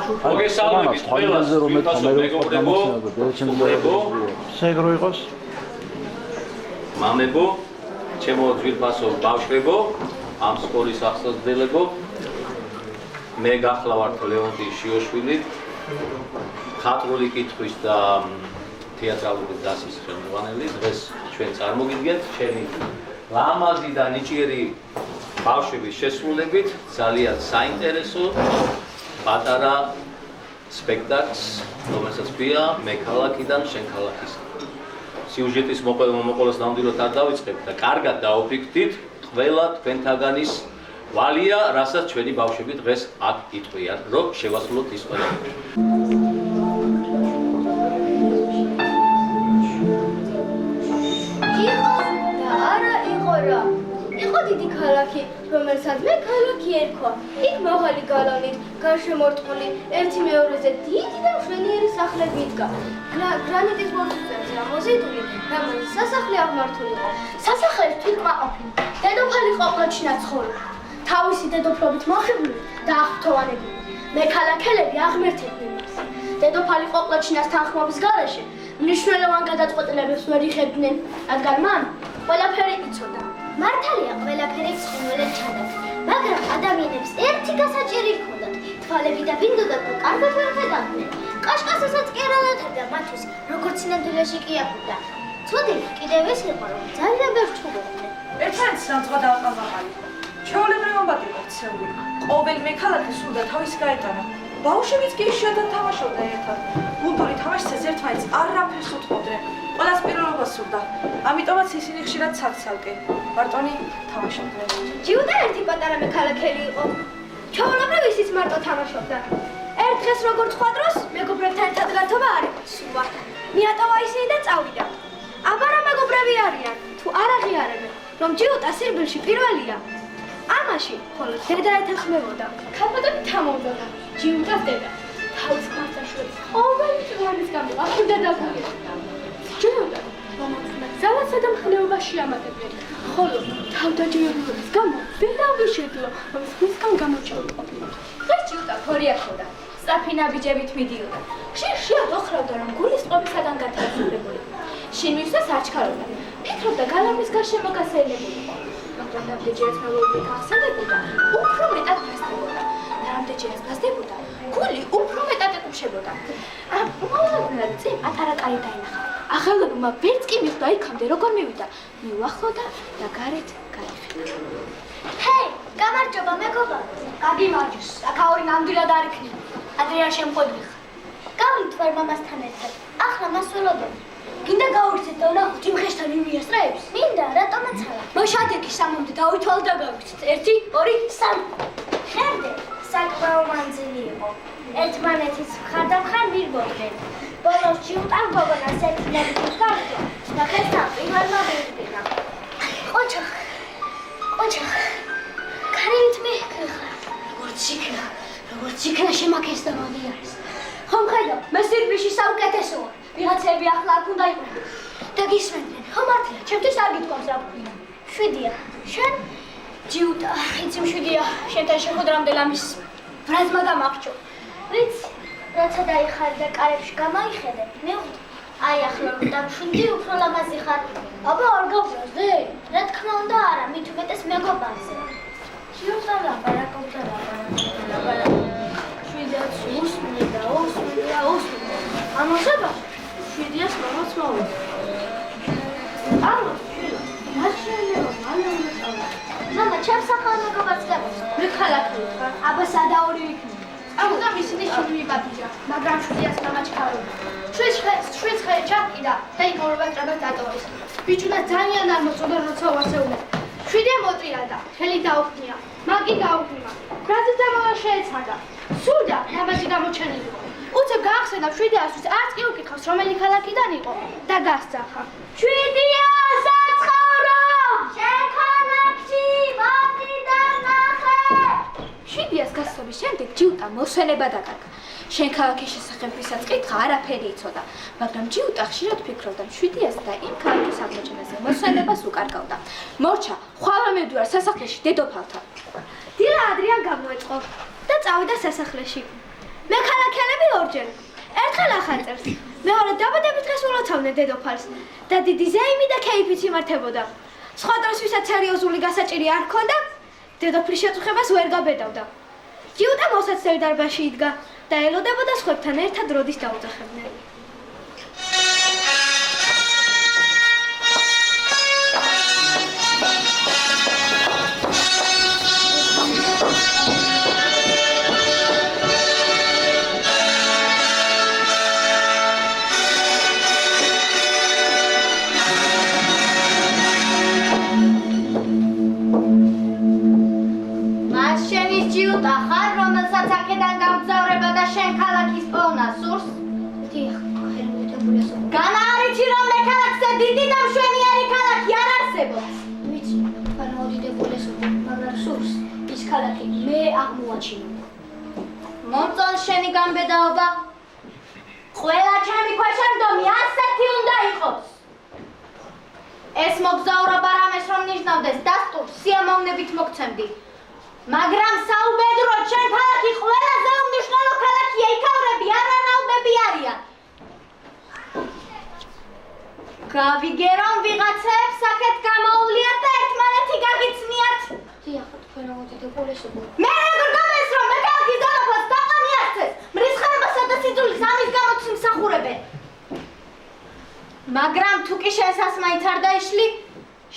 მოგესალმებით ყველას, მეგობრებო, საეგრო იყოს? მამებო, ჩემო ძვირფასო ბავშვებო, ამ სკოლის აღსაძლებო, მე გახლავართ ლეონტი შიოშვილი, ხატრული კითხვის და თეატრალური დასის ხელმძღვანელი. დღეს ჩვენ წარმოგიდგენთ ჩემი ლამაზი და ნიჭიერი ბავშვების შესრულებით ძალიან საინტერესო პატარა სპექტაკლს, რომელსაც ქვია მე ქალაქიდან შენ ქალაქისკენ. სიუჟეტის მოყოლას ნამდვილად არ დავიწყებ და კარგად დაუფიქრდით, ყველა თქვენთაგანის ვალია, რასაც ჩვენი ბავშვები დღეს აქ იტყვიან, რომ შევასრულოთ ის ყველაფერი. იყო დიდი ქალაქი, რომელსაც მე ქალაქი ერქვა. იქ მაღალი გალავნით, გარშემორტყმული, ერთი მეორეზე დიდი და მშვენიერი სახლები იდგა. გრანიტის მორთულებზე ამოზიდული, რომელიც სასახლე აღმართულიყო. სასახლეში თვითკმაყოფილი დედოფალი ყოფლაჩინა ცხოვრობდა. თავისი დედოფლობით მოხიბლული და აღფრთოვანებული. მექალაქელები აღმერთებდნენ მას. დედოფალი ყოფლაჩინას თანხმობის გარეშე მნიშვნელოვან გადაწყვეტილებებს ვერ იღებდნენ, რადგან მან ყველაფერი იცოდა. მართალია ყველაფერი ცხინვალად ჩადაგდა, მაგრამ ადამიანებს ერთი გასაჭირი ჰქონდათ. თვალები და ბინდოდათ და კარგად ვერ ხედავდნენ. კაშკაშასაც კი არ ალათებდა მათთვის, როგორც სინამდვილეში კი აფუძა. ცოდილი კიდევ ის იყო, რომ ძალიან ვერ ჩხუბობდნენ. ერთმანეთს რამწვა დააყავაღალი. ჩვეულებრივ ამბატი მოქცეული. ყოველ მექალაქე სურდა თავისი გაეტანა. ბავშვებიც კი იშვიათად თამაშობდა ერთად. გუნდური თამაშისას ერთმანეთს არაფერს უთმობდნენ. ყველას პირველობა სურდა. ამიტომაც ისინი ხშირად ცალ-ცალკე მარტონი თამაშობდნენ. ჯიუდა ერთი პატარა მექალაქელი იყო. ჩვეულებრივ ისიც მარტო თამაშობდა. ერთ დღეს როგორც სხვა დროს მეგობრებთან ერთად გათობა არ იცვა. მიატოვა ისინი და წავიდა. აბა რა მეგობრები არიან, თუ არ აღიარებენ, რომ ჯიუტა სირბილში პირველია. ამაში ხოლო დედა ეთანხმებოდა. ქალბატონი თამამობდა. ჯიუტას დედა თავის ქმართან ყოველი წვანის გამო ახურდა დაგვიერთდა. ჯიუტა ძალასა და მხნეობაში ამატებდნენ, ხოლო თავდაჯერებების გამო ვერავინ შეძლო, რომ სხვისგან გამოჩეულიყო. დღეს ჯიუტა ფორია ჰქონდა, სწრაფი ნაბიჯებით მიდიოდა. ხშირ-ხშირად ოხრავდა, რომ გულისწყობისაგან გათვალისწინებული. შინ მისვას არ ჩქარობდა, ფიქრობდა გალავნის გარშემო გასეირნებულიყო. მაგრამ რამდენჯერაც მეგობრებით ახსენებოდა, უფრო მეტად ფასდებოდა. რამდენჯერაც ფასდებოდა, გული უფრო მეტად ეკუმშებოდა. მოულოდნელად წინ პატარა კარი დაინახა. ახალგაზრდმა ვერც კი მიხვდა იქამდე როგორ მივიდა. მიუახლოვდა და გარეთ გაიხედა. ჰეი, გამარჯობა მეგობარ. გაგიმარჯოს, აქაური ნამდვილად არ იქნება. ადრე არ შემყვებიხ. გავით ვერ მამასთან ერთად. ახლა მას ველოდები. გინდა გავიქცეთ და ვნახოთ იმ ხეშთან იმიასწრებს? მინდა, რატომაც არა. მოშადექი სამამდე დავითვალ და გავიქცეთ. 1, 2, 3. ხემდე საკმაოდ მანძილი იყო. ერთმანეთის მხარდამხარ ვირბოდნენ. ბოლოს ჯიუტამ გოგონას ერთნაირად გავიდა და ხესთან პირველმა მიიღია. ოჩახ, კარით მეკრხა. როგორც იქნა შემაქეს და მომიარეს. ხომ ხედავ, მე სირბილში საუკეთესოა. ვიღაცები ახლა აქ უნდა იყვნენ და გისმენდნენ. ხო მართლა, ჩემთვის არ გიტყვავს რა ვქნა. 7-ია. შენ? ჯიუტა, იცი 7-ია. შენთან შეხვედრამდე ლამის ბრაზმა დამაყრჩო. ვიცი, როცა დაიხარე და კარებში გამაიხედე, მივხვდი. აი ახლა რომ დამშვიდი, უფრო ლამაზი ხარ. აბა არ გავბრაზდე? რა თქმა უნდა არა, მით უმეტეს მეგობარზე. ჯიუტა ლაპარაკობდა. 7-ს უსმენდა. ამოსება 7-ს მომაც მოვიდა. მამა, ჩემს ახალ მეგობარს გაბოს. მე ქალაქი ვიყავ. აბა სადაური ვიქნები. ამიტომ ისინი შენ მიბატიჟა, მაგრამ 7-ს მამა ჩქარობდა. 7 ხე ჩაკიდა და იქაურება ტრაბად დატოვეს. ბიჭუნა ძალიან არ მოწოდა, როცა უარსეულა. 7 მოწირადა, ხელი დაუხმია, მაგი გაუხმია. რაზეც ამავა შეეცადა. სურდა, ნაბაჯი გამოჩენილიყო. უცებ გაახსენა 7-ს, არც კი უკითხავს, რომელი ქალაქიდან იყო და გასწახა. 7-ს საცხოვრო! შენ ქალაქში მოდი და ნახე! 7-ს გასწრების შემდეგ ჯიუტა მოსვენება დაკარგა. შენ ქალაქის შესახებ ვისაც კითხა, არაფერი იცოდა, მაგრამ ჯიუტა ხშირად ფიქრობდა 7-ს და იმ ქალაქის აღმოჩენაზე მოსვენებას უკარგავდა. მორჩა, ხვალ მედუარ სასახლეში დედოფალთან. დილა ადრიან გამოეწყო და წავიდა სასახლეში. მე ორჯერ. ერთხელ ახალწელს. მეორე დაბადების დღეს ულოცავდნენ დედოფალს და დიდი ზეიმი და კეიფიც იმართებოდა. სხვა დროს ვისაც სერიოზული გასაჭირი არ ჰქონდა, დედოფლის შეწუხებას ვერ გაბედავდა. ჯიუტა მოსაცდელ დარბაზში იდგა და ელოდებოდა სხვებთან ერთად როდის დაუძახებდნენ. ახარ რომელსაც აქედან გამგზავრება და შენ ქალაქის პოვნა სურს? დიახ, ხელმოიტებული ასო. განა არიცი რომ მე ქალაქზე დიდი და მშვენიერი ქალაქი არ არსებობს? ვიცი, ხელმოიტებული ასო, მაგრამ სურს ის ქალაქი მე აღმოაჩინო. მომწონს შენი გამბედაობა? ყველა ჩემი ქვეშევრდომი ასეთი უნდა იყოს. ეს მოგზაურობა რამეს რომ ნიშნავდეს დასტურს სიამოვნებით მოგცემდი. მაგრამ საუბედროდ შენ ქალაქი ყველაზე უმნიშვნელო ქალაქია, იქავრები არანაოდები არიან. გავიგე რომ ვიღაცებს აქეთ გამოუვლიათ და ერთმანეთი გაგიცნიათ. დიახ, თქვენ მოდიდებულ ეს უკვე. მე როგორ გამეს რომ მე ქალაქის დედოფალს დაყვანი არცეს, მრისხანებასა და სიძულის ამის გამოც მსახურებენ. მაგრამ თუ კი შენ სასმაით არ დაიშლი,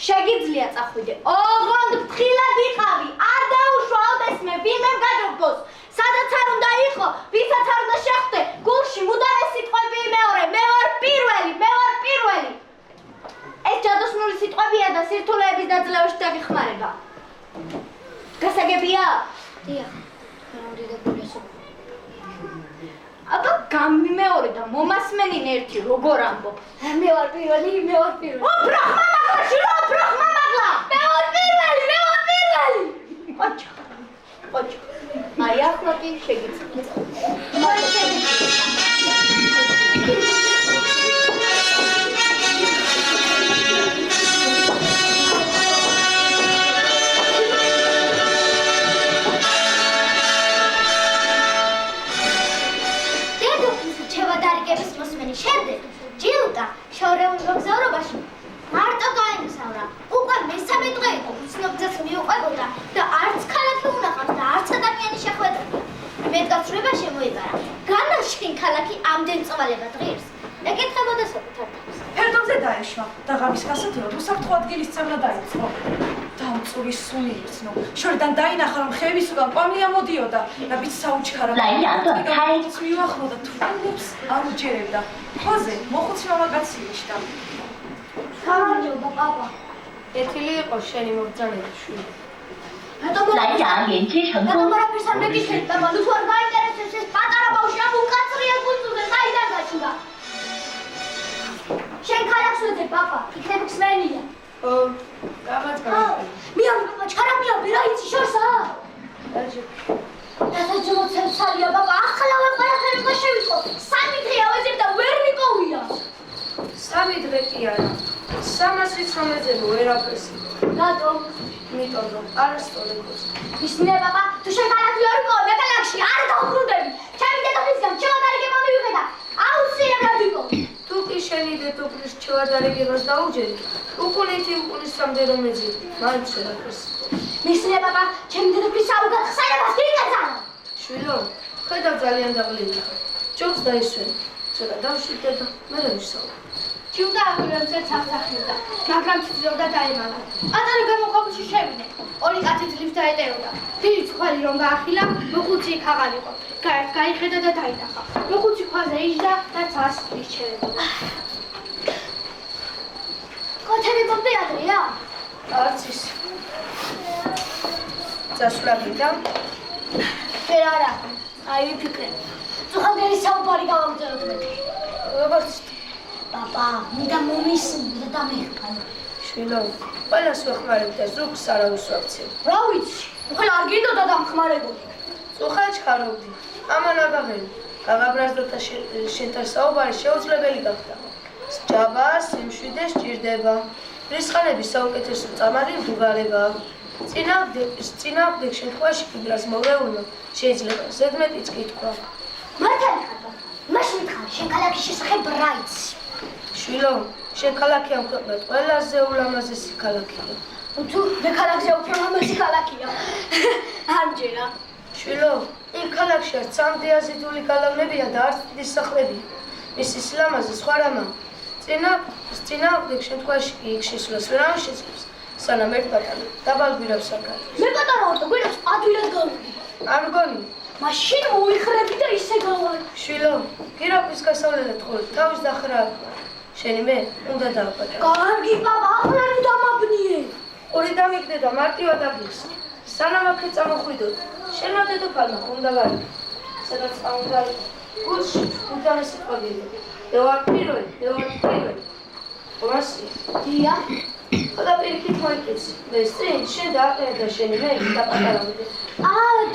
შეგიძლია წახვიდე. ოღონდ ფრთხილად იყავი, არ დაუშვაოდეს მე ვინმემ გადაგბოს. სადაც არ უნდა იყო, ვისაც არ უნდა შეხვდე, გულში მუდამ ეს სიტყვები მეორე, მე ვარ პირველი. ეს ჯადოსნური სიტყვებია და სირთულეების დაძლევაში დაგიხმარება. გასაგებია? დიახ, მოდიდებულ ეს უკვე. აბა გამიმეორე და მომასმენინ ერთი როგორ ამბობ. მე ვარ პირველი. ობრახმა მაგლა შირო, ობრახმა მაგლა. მე ვარ პირველი. ყოჩო. აი ახლა კი შეგიძლია. დარიგების მოსმენის შემდეგ ჯიუტა შორეულ მოგზაურობაში მარტო გაემგზავრა. უკვე მესამე დღე იყო, უცნობ გზას მიუყვებოდა და არც ქალაქი უნახავს და არც ადამიანი შეხვედრია. მეტგაცრუება შემოიბარა. განა შენ ქალაქი ამდენ წვალებად ღირს. ეკითხებოდა საკუთარ თავს. ფერდობზე დაეშვა და ღამის გასათევად უსაფრთხო ადგილის წევნა დაიწყო. დამწური სუნი იცნო. შორიდან დაინახა რომ ხევის უკან ყვამლია მოდიოდა და ბიც საუჩქარა. ის მიუახლოვდა თვალებს არ უჯერებდა. ხოზე მოხუცი მამაკაციშდა. გამარჯობა, პაპა. ეთილი იყო შენი მობრძანების შვილი. რატომ არაფერს არ მეკითხეთ, პაპა? ნუ თუ არ გაინტერესებს ეს პატარა ბავშვი ამ უკაცრიელ კუნძულზე საიდან გაჩნდა? შენ ქალაქს ვეძებ, პაპა. იქნებ ხსმენია. ო, გამაც გამიგე. მიანი პაპა, ჩარამია ბერაიცი შორსა. დასაჯმოცებსალია, პაპა. ახლავე ყველაფერი უკვე შევიტყო. 3 დღეა ვეძებ და ვერ მიპოვია. 3 დღე კი არა. 300 რიც რომ ეძებო ვერაფერს. რატომ? იმიტომ რომ არასწორი გოც. ისმინე, პაპა, თუ შენ ქალაქი არ იყო, მე ქალაქში არ დავბრუნდები. ჩემი დედოფლისგან ჩევადარიგება მივიღე და აუცილებლად იყო. თუ კი შენი დედოფლის ჩევადარიგებას დაუჯერი, უკუნეთი უკუნისამდე რომ ეძები, მაინც ვერაფერს. მისნე, პაპა, ჩემი დედოფლის საუგახსენებას გიკეცანა. შვილო, ხედავ ძალიან დაღლილი ხარ. ჯობს დაისვენ. ცოტა დავშვიდე და მერე ვისაუბრ. ჯიუტა აღიარებზე ცალსახებდა, მაგრამ ცდილობდა დაემალა. პატარა გამოყოფში შევიდე. 2 კაცი ძლივს დაეტეოდა. დიდი ცხვარი რომ გაახილა, მოხუცი იქ აღარიყო. გაიხედა და დაინახა. მოხუცი ქვაზე იჯდა და ცას ისჩერებოდა. კოთები მომდეადრია? არც ის. წასვლაგიდან ვერ არა. აი ვიფიქრე. წუხანდელი საუბარი გავაგზავნოთ მე. როგორც პაპა, მინდა მომისმინე და დამეხმარე. შვილო, ყველას ვეხმარებ და ზოგს არავის ვაქცევ. რა ვიცი, უხელ არ გინდოდა დამხმარებული. წუხა ჩქარობდი. ამან აბაღელი. გაგაბრაზდოთა შენთან საუბარი შეუძლებელი გახდა. სჯაბა, სიმშვიდე სჭირდება. რისხანების საუკეთესო წამალი მდუღარებაა. წინააღმდეგ შემთხვევაში ფიგრას მოვლეულო შეიძლება ზედმეტიც კი თქვა. მართალი ხარდა. შენ ქალაქის შესახებ რა იცი? შვილო, შენ ქალაქი ამ ქვეყნად ყველაზე ულამაზესი ქალაქია. თუ მე ქალაქზე უფრო ლამაზი ქალაქია. ამჯერა. შვილო, იმ ქალაქში არც ამდე აზიდული გალავნებია და არც დიდი სახლებია. მისი სილამაზე სხვა რამაა. წინააღმდეგ შემთხვევაში კი იქ შესვლას ვერავინ შეძლებს. სანამ ერთ პატარა დაბალ გვირაბს არ გადის. მე პატარა ვარ და გვირაბს ადვილად გავუდი. არ მგონი? მაშინ მოიხრები და ისე გავალ. შვილო, გირაბის გასავლელად ხოლმე თავის დახრა. შენი მე უნდა დავაპატარო. კარგი პაპა, ახლა არ დამაბნიე. ორი დამიგდე და მარტივად აღიხსნა. სანამ აქეთ წამოხვიდოდ, შენმა დედოფალმა უნდა ვარიგე. სადაც უნდა გულში უდანე სიტყვებია. მე ვარ პირველი. ყურასია. დია. ხოდა პირიქით მოიკეცი. მე წინ შენ დააყენე და შენი მე დაპატარავდი.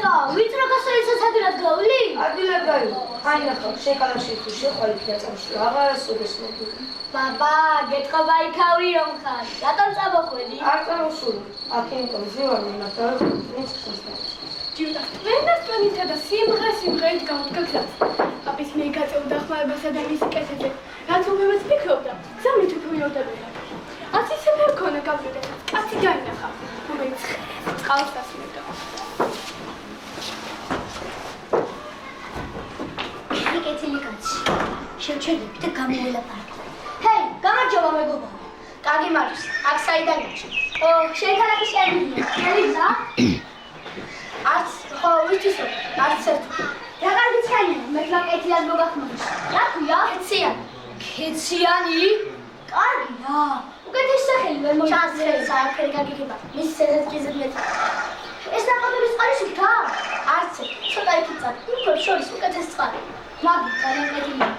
და ვიწრო გასაიცაც ადვილად გავლი? ადვილად გაიგო. აი ნახავ, შენ ქალაქში თუ შეხვალი დაწამში, აღარასოდეს მოდი. ბაბა, გეთხოვა იქავრი რომ ხარ. რატომ წამოხვედი? არ წამოსული. აქ იმიტომ ზევარ მიმართა, ვინც ხსნა. ჯიუტა, მენდა სპენითა და სიმღერით გავდგა გზას. პაპის მე გაწევდა ხმარებასა და მისი კეთებზე. რაც უმემეც ფიქრობდა, გზავნით უფრინავდებოდა. ას ისე მე მქონა გავდოდა, კაცი გაინახა, რომელიც წყალს დასმევდა. კეთილი კაცი. შევჩერდები და გამოველაპარაკო. ჰეი, გამარჯობა მეგობარო. კარგი მართვის, აქ საიდან გაჩი? შენ ქალაქში არ მიდია. ხელიცა? ხო, ვიცისო, არც ერთ. რა კარგი ცხენია, მე კეთილად მოგახმაროს. რა ქვია? ქეციანი? კარგი რა. უკეთესი სახელი ვერ მოიჩანს საერთოდ გაგიგება. მის სეზეთკიზეთ მეტი. ეს ნაკადების წყარის ვიქა? არც ერთ. ცოტა იქიცა. უფრო შორის უკეთეს წყარი. მაგი, ძალიან კეთილია.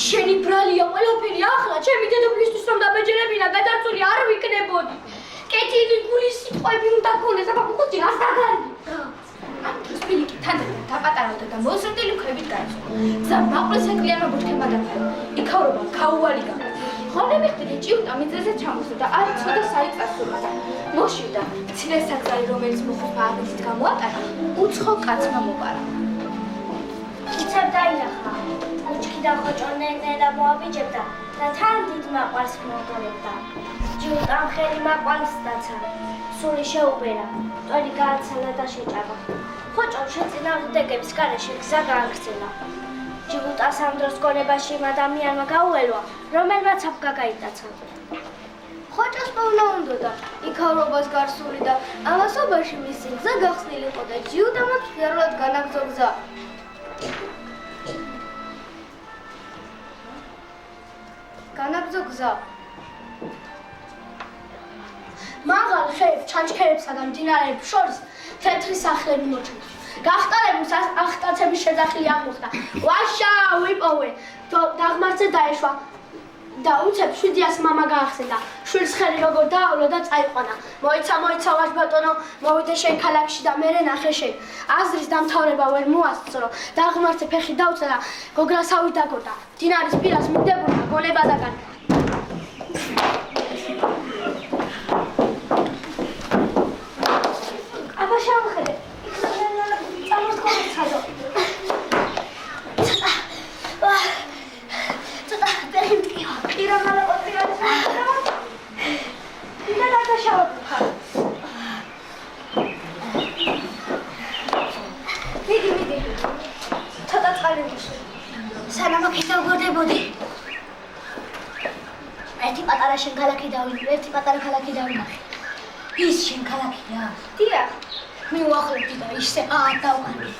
შენი ბრალია ყველაფერი ახლა ჩემი დედოფლისთვის რომ დამეჯერებინა გადარწული არ ვიკნებოდი. კეთილი გულის სიტყვები უნდა გქონდეს, აბა ხუთი რას დაგარგი. ამის ფილიკი თანდათან დაპატარავდა და მოსრდილი ქვებით გაიწყო. გზა მაყვლეს ეკლიანმა ბუჩქებმა დაფარა. იქავრობა გაუვალი გაყო. ხოლმე მიხდილი ჭიუტა მიწაზე ჩამოსდა და არ იცოდა საიტასურა. მოშივდა მცირე საწარი რომელიც მოხუცმა აღით გამოატარა, უცხო კაცმა მოპარა. იცებ დაინახა. უჩქიდან ხოჭონენე და მოაბიჯებდა და თან დიდ მაყვალს მოგონებდა. ჯიუტამ ხელი მაყვალს დაცა. სული შეუბერა. მტვერი გააცალა და შეჭამა. ხოჭომ შეწინააღმდეგების გარეშე გზა გააგრძელა. ჯიუტას ამ დროს გონებაში იმ ადამიანმა გაუელვა, რომელმაც აფგა გაიტაცა. ხოჭოს პოვნა უნდოდა იქავრობას გარსული და ამასობაში მისი გზა გახსნილიყო და ჯიუტამაც ფერულად განაგრძო გზა. განაგრძო გზა. მაღალ ხეებს, ჩანჩქერებსა და მდინარეებს შორის თეთრი სახლები მოჩნდა. გახტარებულს ახტაცების შეძახილი აღმოხდა. ვაშა ვიპოვე, დაღმართზე დაეშვა და უცებ 700 მამა გაახსენდა. შვილს ხელი როგორ დაავლო და წაიყვანა. მოიცა ვაჟ ბატონო, მოვიდე შენ ქალაქში და მერე ნახე შენ. აზრის დამთავრება ვერ მოასწრო. დაღმართზე ფეხი დაუცა და გოგრასავი დაგორდა. მდინარის პირას მიდებული და გოლება დაგარგა. აბა შევხედე. სანამ აქ დავგორდებოდი. ერთი პატარა შენ ქალაქი დავინახე, ერთი პატარა ქალაქი დავინახე. ის შენ ქალაქია? დიახ. მივახლოვდი და ისე დავყარდი.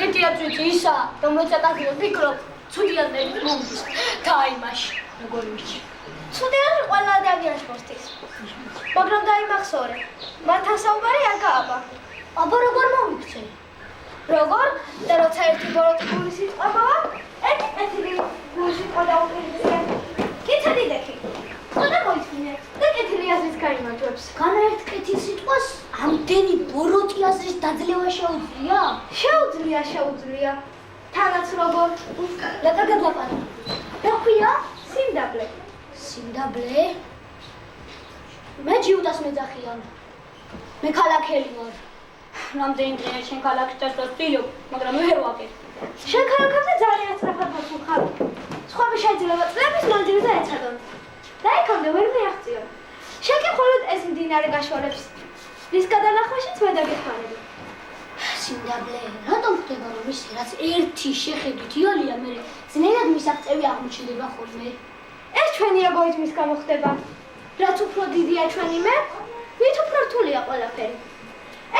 ერთიაც ვიცი ისა, რომელსაც ახლა ვფიქრობ, ცუდი ადამიანი მომდის. და იმაში, როგორ ვიცი. ცუდი არის ყველა ადამიანს მოსდის. მაგრამ დაიმახსოვრე. მათთან საუბარი არ გააბა. აბა როგორ მომიქცე? როგორ? და როცა ერთი ბოროტებული სიტყვა მოვა, ერთი პეთილი სიტყვა დაუყირდია. კიცედი დექი. ხოდა უსწრებს. განაერთ კეთის სიტყვას ამდენი ბოროტი აზრის დაძლევა შეუძლია? შეუძლია. თანაც როგორ? ლაკარგად ლაპარაკ. რა ქვია? სიმდაბლე. სიმდაბლე? მე ჯიუტას მეძახიან. მე ქალაქელი ვარ. რამდენი დღეა შენ ქალაქში დასვლა ვცდილობ, მაგრამ ვერ ვაკეთებ. შენ ქალაქამდე ძალიან სწრაფად მოხარ. სხვები შეიძლება წლების მანძილზე ეცადონ. და იქამდე ვერ მიაღწიონ. შენ კი მხოლოდ ეს მდინარე გაშორებს. რის გადანახვაშიც მე დაგეხმარები. სიმდაბლე, რატომ ხდება რომ ისე რაც ერთი შეხედვით იოლია მე ძნელად მისაღწევი აღმოჩნდება ხოლმე? ეს ჩვენი ეგოიზმის გამო ხდება. რაც უფრო დიდია ჩვენი მე, მით უფრო რთულია ყველაფერი.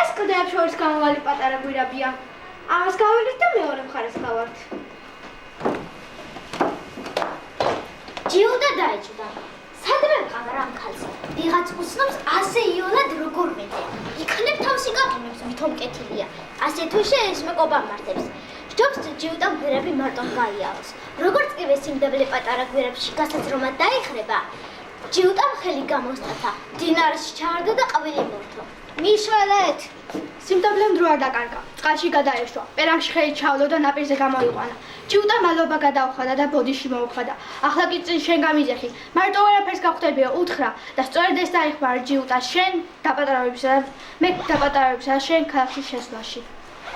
ეს კლდეებს შორის გამოვალი პატარა გვირაბია. ამას გავიგეთ და მეორე მხარეს გავართ. ჯიუტა დაეჭდა. სადმე ვყავარ ამ ქალს? ვიღაც უცნობს ასე იოლად როგორ მეძე. იქნებ თავს იკაყუნებს, ვითომ კეთილია. ასე თუ შეეს მეკობა მართებს. ჯობს ჯიუტა გვირაბი მარტო გაიაროს. როგორც კი სიმდაბლე პატარა გვირაბში გასაზრომად დაიხრება, ჯიუტამ ხელი გამოსტათა. დინარში ჩაარდა და ყვილი მორთო. მიშველეთ! სიმდაბლემ დრო არ დაკარგა. წყალში გადაეშვა. პერანგში ხელი ჩავლო და ნაპირზე გამოიყვანა. ჯიუტა მალობა გადაუხადა და ბოდიში მოუხადა. ახლა კი წინ შენ გამიძახი. მარტო ვერაფერს გავხდებიო, უთხრა და სწორედ ეს დაიხმარა ჯიუტა შენ დაპატარავებისა და მე დაპატარავებისა და შენ ქალაქში შესვლაში.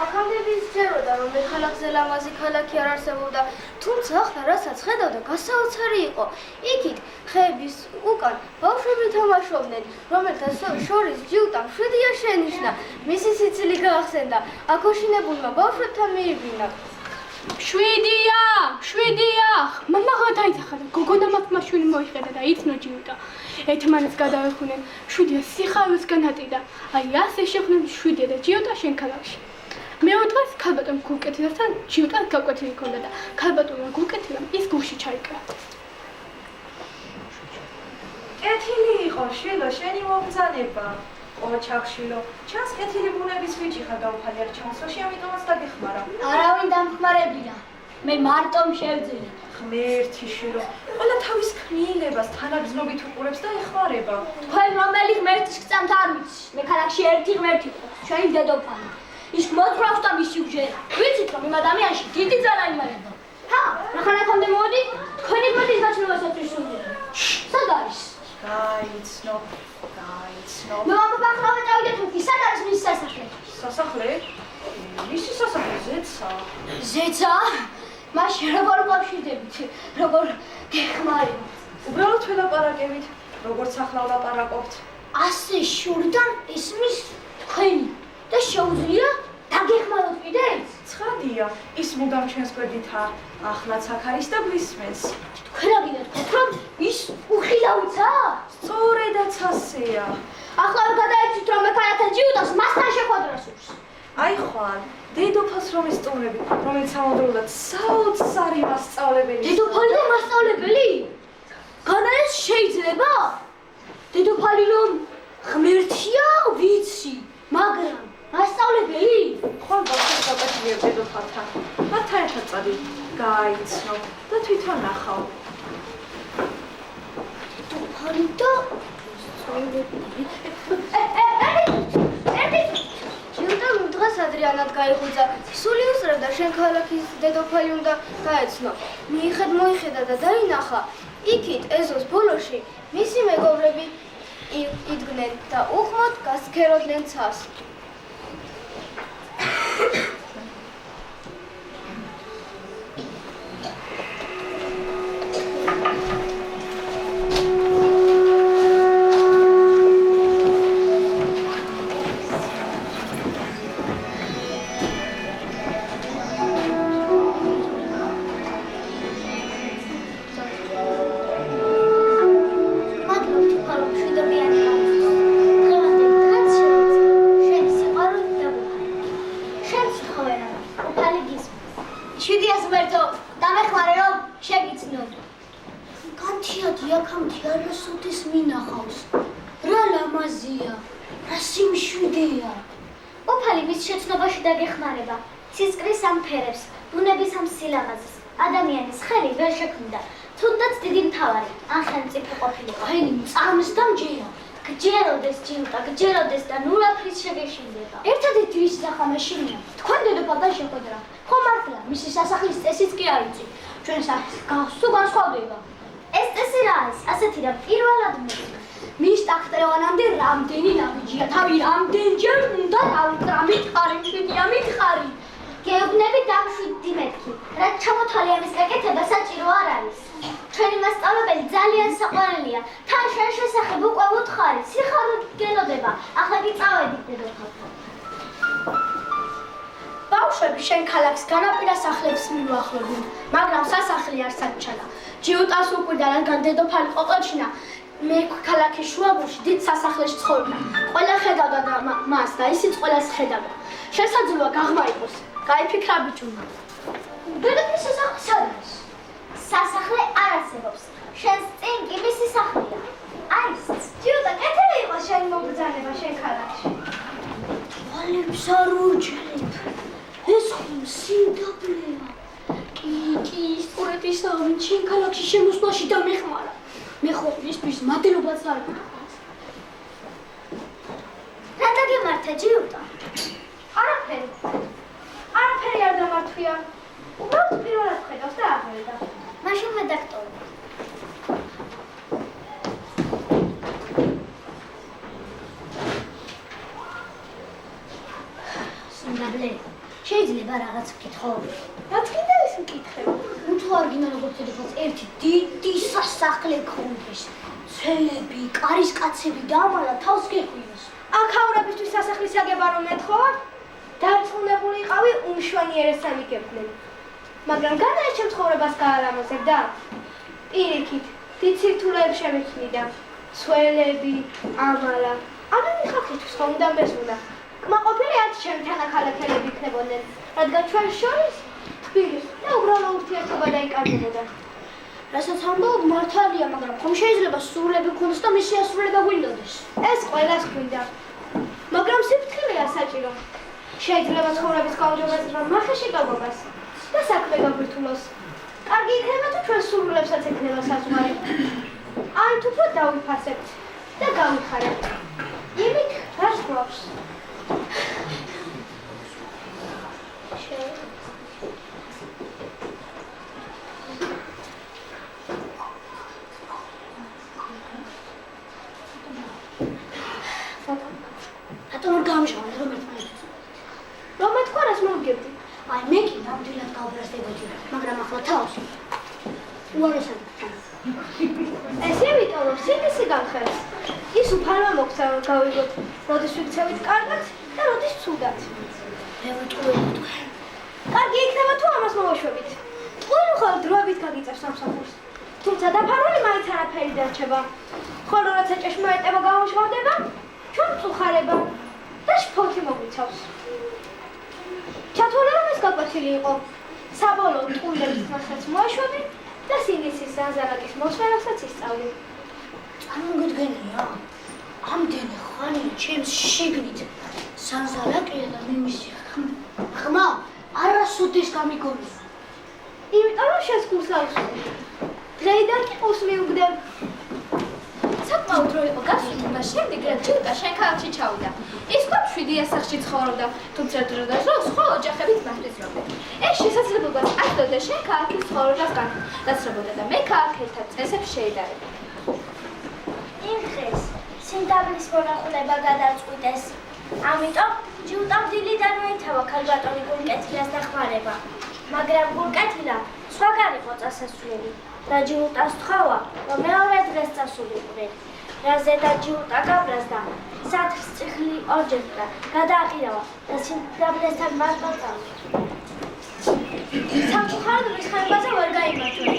აქამდე ვიზჯეროდა რომ მე ქალაქზე ლამაზი ქალაქი არ არსებობდა, თუმცა ახლა რასაც ხედავდა გასაოცარი იყო. იქით ხეების უკან ბავშვები თამაშობდნენ, რომელთა შორის ჯიუტამ 7-ია შენიშნა. მისი სიცილი გაახსენდა, აქოშინებულმა ბავშვებთან მიიბინა. 7-ია! მამა გადაიძახა და გოგონა მათმა შვილი მოიხედა და იცნო ჯიუტა. ერთმანეთს გადავეხუნენ, 7-ია სიხარულს განატირდა. აი ასე შეხვდნენ 7-ია და ჯიუტა შენ ქალაქში. მეორე დღეს ქალბატონ გულკეთილასთან ჯიუტა გაკვეთილი ჰქონდა და ქალბატონმა გულკეთილამ ის გულში ჩაიკრა. კეთილი იყო, შვილო, შენი მომბრძანება. ოჩახშილო, ჩანს კეთილი ბუნების ბიჭი ხარ გაუფალი არ ჩანსოში, ამიტომაც დაგეხმარა. არავინ დამხმარებია. მე მარტომ შევძინე. ღმერთი შვილო, ყველა თავის ქმნილებას თანაგზნობით უყურებს და ეხმარება. თქვენ რომელი ღმერთის გწამთ არ ვიცი. მე ქალაქში ერთი ღმერთი ყავს, ჩვენი დედოფალი. ის მოძრავს და მისი უჯერა. ვიცით რომ იმ ადამიანში დიდი ძალა იმარება. რახანაკამდე მოვედი, თქვენი გვერდის გაჩნევასაც ვისურვებდი. სად არის? გაიცნო. მე მოგახრავე წავიდე თურქი, სად არის მისი სასახლე? სასახლე? მისი სასახლე ზეცა. ზეცა? მაშინ როგორ გავშვიდებით? როგორ გეხმარებათ? უბრალოდ ველაპარაკებით, როგორც ახლა ვლაპარაკობთ. ასე შურიდან ისმის თქვენი და შეუძლია დაგეხმაროთ კიდეც? ცხადია, ის მუდამ ჩვენს გვერდითაა. ახლაც აქ არის და გვისმენს. თქვენ რა გინდათ თქვით რომ ის უხილავცა? სწორედაც ასეა. ახლა გადაეცით რომ მე ქალაქთან ჯიუტას მასთან შეხვედრას უშ. აი ხვალ, დედოფალს რომ ესტუმრები, რომელიც ამავდროულად საოცარი მასწავლებელი. დედოფალი და მასწავლებელი? განაეს შეიძლება? დედოფალი რომ ღმერთია, ვიცი, მაგრამ მასწავლებელი? ხვალ ბავშვებს გაკვეთილიებ დედოფალთან. მათთან ერთად წადი, გაიცნო და თვითონ ნახავ. დედოფალი და მასწავლებელი. ჯიუტამ დღეს ადრიანად გაიხუძა. სული უსწრებდა შენ ქალაქის დედოფალი უნდა გაეცნო. მოიხედა და დაინახა. იქით ეზოს ბოლოში მისი მეგობრები იდგნენ და უხმოდ გასქეროდნენ ცას. ცისკრის ამ ფერებს, ბუნების ამ სილამაზეს, ადამიანის ხელი ვერ შექმნიდა, თუნდაც დიდი მთავარი, ან ხელმწიფე ყოფილიყო. ხელი მწამს და მჯერა. გჯეროდეს ჯილტა, გჯეროდეს და ნულაფრის შეგეშინდება. ერთადერთი რის სახამაშინია. თქვენ დედოფალ და შეხვედრა. ხო მართლა, მისი სასახლის წესიც კი არ იცი. ჩვენ სახლის გავს თუ განსხვავდება. ეს წესი რა არის? ასეთი რა პირველად მოვიდა. მის ტახტევანამდე რამდენი ნაბიჯია, თავი რამდენჯერ უნდა დავუკრა, მითხარი, მშვიდია, მითხარი. გეუბნები დავშვიდდი მეთქი, რაც ჩამოთვალე ამის გაკეთება საჭირო არ არის. ჩვენი მასწავლებელი ძალიან საყვარელია. თან შენ შესახებ უკვე უთხარი, სიხარული გელოდება. ახლა კი წავედით დედოფალთან. ბავშვები შენ ქალაქს განაპირა სახლებს მიუახლოვდნენ, მაგრამ სასახლე არ საჩალა. ჯიუტას უკვირდა, რადგან დედოფალი ყოყოჩინა მე ქალაქის შუაგულში დიდ სასახლეში ცხოვრობდა. ყველა ხედავდა და მას და ისიც ყველას ხედავდა. შესაძლოა გაღმაიყოს. გაიფიქრა ბიჭუნა. დედოფლის სასახლე სად არის? სასახლე არ არსებობს. შენს წინ კი მისი სახლია. არის. ჯიუტა, კეთილი იყო შენი მობრძანება შენ ქალაქში.ვალებს არ უჯერებ. ეს ხომ სიმდაბლეა. კი, სწორედ ისაა, ვინც შენ ქალაქში შემოსვლაში დამეხმარა. მე ხო ისთვის მადლობაც არ გქონს. რა დაგემართა ჯიუტა? არაფერი. არაფერი არ დამართვია. უბრალოდ პირველად ხედავს და აღერდა. მაშინ რედაქტორი. სიმდაბლე. შეიძლება რაღაც ვკითხო? რაც კიდე ის მკითხება. თუ არ გინდა როგორც დედოფალს ერთი დიდი სასახლე ქონდეს. ცელები, კარისკაცები და ამალა თავს გეკვიროს. აქაურებისთვის სასახლის აგება რომ ეთხოვა, დარწმუნებული იყავი უმშვენიერესად იგებდნენ. მაგრამ განაეჩემ ცხოვრებას გაალამაზებდა. პირიქით, დიდ სირთულეებს შემექმნიდა. ცველები, ამალა. ამენი ხალხისთვის ხომ უნდა მეზუნა. კმაყოფილი არც ჩემთან ახალქელები იქნებოდნენ, რადგან ჩვენ შორის თბილი და უბრალო ურთიერთობა დაიკარგებოდა. რასაც ამბობ მართალია, მაგრამ ხომ შეიძლება სურვილები გქონდეს და მისი ასრულება გვინდოდეს. ეს ყველას გვინდა. მაგრამ სიფრთხილეა საჭირო. შეიძლება ცხოვრების გაუმჯობესება მახეში გაგობას და საქმე გაგვირთულოს. კარგი იქნება თუ ჩვენ სურვილებსაც ექნება საზღვარი. ან თუ დავიფასებთ და გავიხარებთ. იმით რას გვაქვს? რატომ არ გამჟღავნე რომ ერთმანეთს? რომ მეთქვა რას მოვგებდი? აი მე კი ნამდვილად გავბრაზდებოდი, მაგრამ ახლა თავს უარესად. ეს იმიტომ რომ სიტისი გამხელს. ის უფალმა მოგცა რომ გავიგოთ, როდის ვიქცევით კარგად და როდის ცუდად. მე ვიტყუები თქვენ. კარგი იქნება თუ ამას მოვაშვებით. ყველი ხოლმე დროებით გაგიწევს სამსახურს. თუმცა დაფარული მაინც არაფერი დარჩება. ხოლო როცა ჭეშმარიტება გამოჟღავდება, ჩვენ ვწუხარება და შფოთი მოგვიცავს. ჩათვალე რომ ეს გაკვეთილი იყო. საბოლოოდ ტყუილების მასაც მოაშვები და სინდისის ზანზალაკის მოსვენასაც ისწავლი. წარმოგიდგენია? ამდენი ხანი ჩემს შიგნით ზანზალაკია და მე მისი ხმა არასოდეს გამიგონია. იმიტომ რომ შენს გულს აუსვი. დღეიდან კი ყურს მიუგდებ. საკმაოდ რო იყო გასული და შემდეგ რა ჯილტა შენ ქალაქში ჩავიდა. ის უკვე 7 ასახში ცხოვრობდა, თუმცა დროდადრო სხვა ოჯახებით მასპინძლობდა. ეს შესაძლებლობას აწვდიდა შენ ქალაქის ცხოვრებას განსწრებოდა და მე ქალაქელთან წესებს შეედარებოდა. იმ დღეს სიმდაბლის მონახულება გადაწყვიტეს. ამიტომ ჯილტამ დილიდან მოითავა ქალბატონი გულკეთილას დახმარება. მაგრამ გულკეთილა სხვაგან იყო წასასვლელი და ჯილტას თქვა, რომ მეორე დღეს წასულიყვნენ. რაზე და ჯილტა გაბრაზდა, სათხის წიხლი ორჯერდა, გადააყირავა და სიმდაბლესთან მარტო წავიდა. სამწუხაროდ რისხანებაზე ვერ გაიმარჯვა.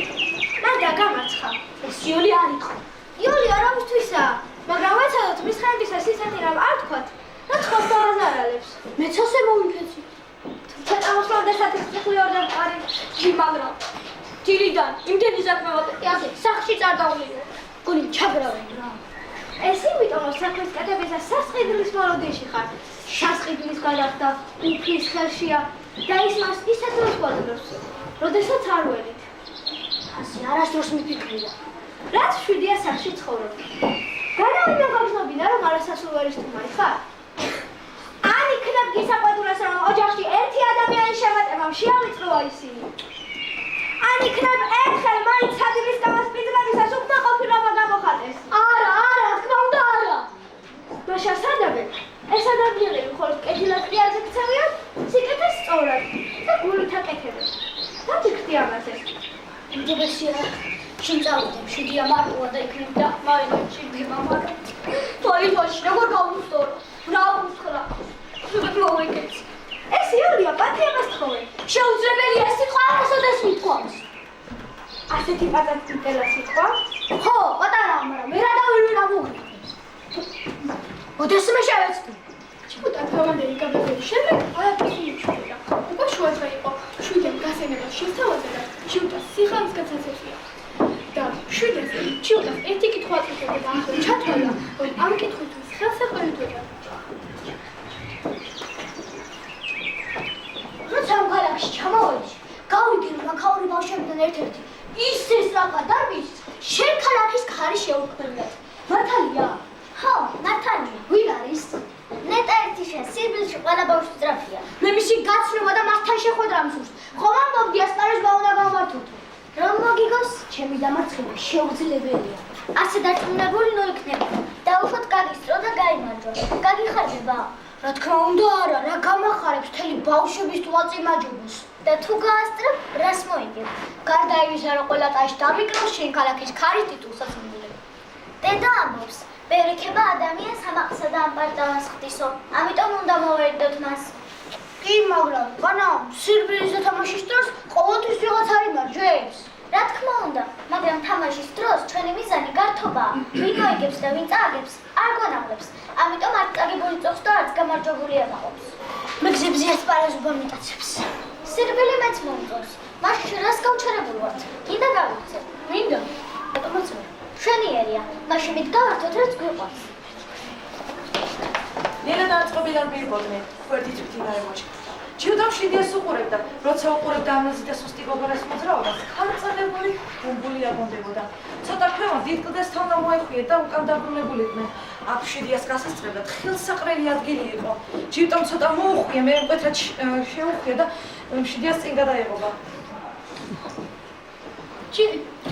მან გამარცხა. ეს იოლი არ იყო. იოლი არავისთვისაა, მაგრამ ვეცადოთ მის ხანებისას ისეთი რამ არ თქვათ, რაც ხოს დააზარალებს. მეც ასე მოვიფეცი. თუმცა წამოსვლამდე სათხის წიხლი ორჯერ არი, მაგრამ დილიდან იმდენი საქმეობები ასე სახლში წარდავლინე. გონი ჩაგრავენ რა. ეს იმიტომ რომ საქმის კეთებისა სასყიდლის მოლოდინში ხარ. სასყიდლის გადახდა უფლის ხელშია და ის მას ისეთ დროს გვაძლევს, როდესაც არ ველით. ასე არასდროს მიფიქრია. რაც 7 ასახში ცხოვრობ. განავინდა გაგზნობინა რომ არასასულვარის თუმარი ხარ? ან იქნებ გისაყვედურას რომ ოჯახში ერთი ადამიანი შემატებამ შეავიწროა ისინი. ან იქნებ ერთხელ მაინც სადილის გამასპინძლებისას უკმაყოფილება გამოხატეს. არა, თქმა უნდა არა. მაშა სადავე, ეს ადამიანები მხოლოდ კეთილად ყიარზე ქცევიან, სიკეთეს სწორად და გულით აკეთებენ. დაგიხდი ამაზე. უდიდესია შენ წავიდე, მშვიდია მარტოა და იქნებ და მაინც ჭირდება, მაგრამ თვალით როგორ გავუსწორო, რა უსხლა. სულ მოვეკეც. ეს იოლია პატიებას თხოვე. შეუძლებელია ეს სიტყვა არასოდეს მithქვამს. ასეთი პატატიტელა სიტყვა? ხო, პატარაა, მაგრამ ვერავინ ამოვიდა. ოდესმე შევეცდი. ჩიკუტა თავადები გაბედები შემდეგ არაფერი მიჩვენა. უკვე შუადღე იყო. შვიდემ გასენება შესთავაზა და ჩიუტას სიხარის გაცაცებია. და შვიდემ ჩიუტას ერთი კითხვა აკითხა და ახლა ჩათვალა, რომ ამ კითხვისთვის ხელსაყრელი დრო. როცა ამ ქალაქში ჩამოვედი, გავიგე რომ აქაური ბავშვებიდან ერთ-ერთი ისე სწრაფად არის, შენ ქალაქის ხარი შეუქმნათ. მართალია? ხო, მართალია. ვინ არის? ნეტა ერთი შენ სიბილში ყველა ბავშვი სწრაფია. მე მისი გაცნობა და მასთან შეხვედრა მსურს. ხომ ამბობდი ასპარეზობა უნდა გავმართოთ. რომ მოგიგოს, ჩემი დამარცხება შეუძლებელია. ასე დარწმუნებული ნუ იქნება. დაუშვათ კაგის დრო და გაიმარჯვა. გაგიხარდება? რა თქმა უნდა არა, რა გამახარებს მთელი ბავშვების თვალწინაჯობას. და თუ გაასწრებ, რას მოიგებ? გარდა იმისა, რომ ყველა ტაში დამიკროს, შენ ქალაქის ქარის ტიტულსაც მიიღებ. დედა ამბობს, ბევრი ქება ადამიანს ამაყსა და ამპარტავას ხდისო, ამიტომ უნდა მოვერიდოთ მას. კი, მაგრამ განა, სირბილისზე თამაშის დროს ყოველთვის ვიღაც არ იმარჯვებს. რა თქმა უნდა, მაგრამ თამაშის დროს ჩვენი მიზანი გართობაა. ვინ მოიგებს და ვინ წააგებს, არ გვანაღლებს. ამიტომ არც წაგებული წოხს და არც გამარჯვებული ემაყობს. მეგზებზე ასპარეზობა მიტაცებს. სირბილი მეც მომწონს. მაშინ რას გავჩერებული ვართ? კიდე გავიქცე. მინდა? რატომაც ვერ. შვენიერია. მაშინ მით-გავართოთ, რაც გვიყვარს. ნენა დაწყობილად მიიღოდნენ, გვერდით მდინარე მოჭრა. ჩიუტამ შვიდიას უყურებდა, როცა უყურებდა ამაზე და სუსტი გოგონას მოძრაობას, ხარწელებული ბუმბული აგონდებოდა. ცოტა ქვემოთ დიდ კლდეს თან მოეხვიეთ და უკან დაბრუნებულიყვნენ. აქ შვიდიას გასასწრებლად ხელსაყრელი ადგილი იყო. ჩიუტამ ცოტა მოუხვია, მე მკვეთრად შეუხვია და შვიდიას წინ გადაეღობა.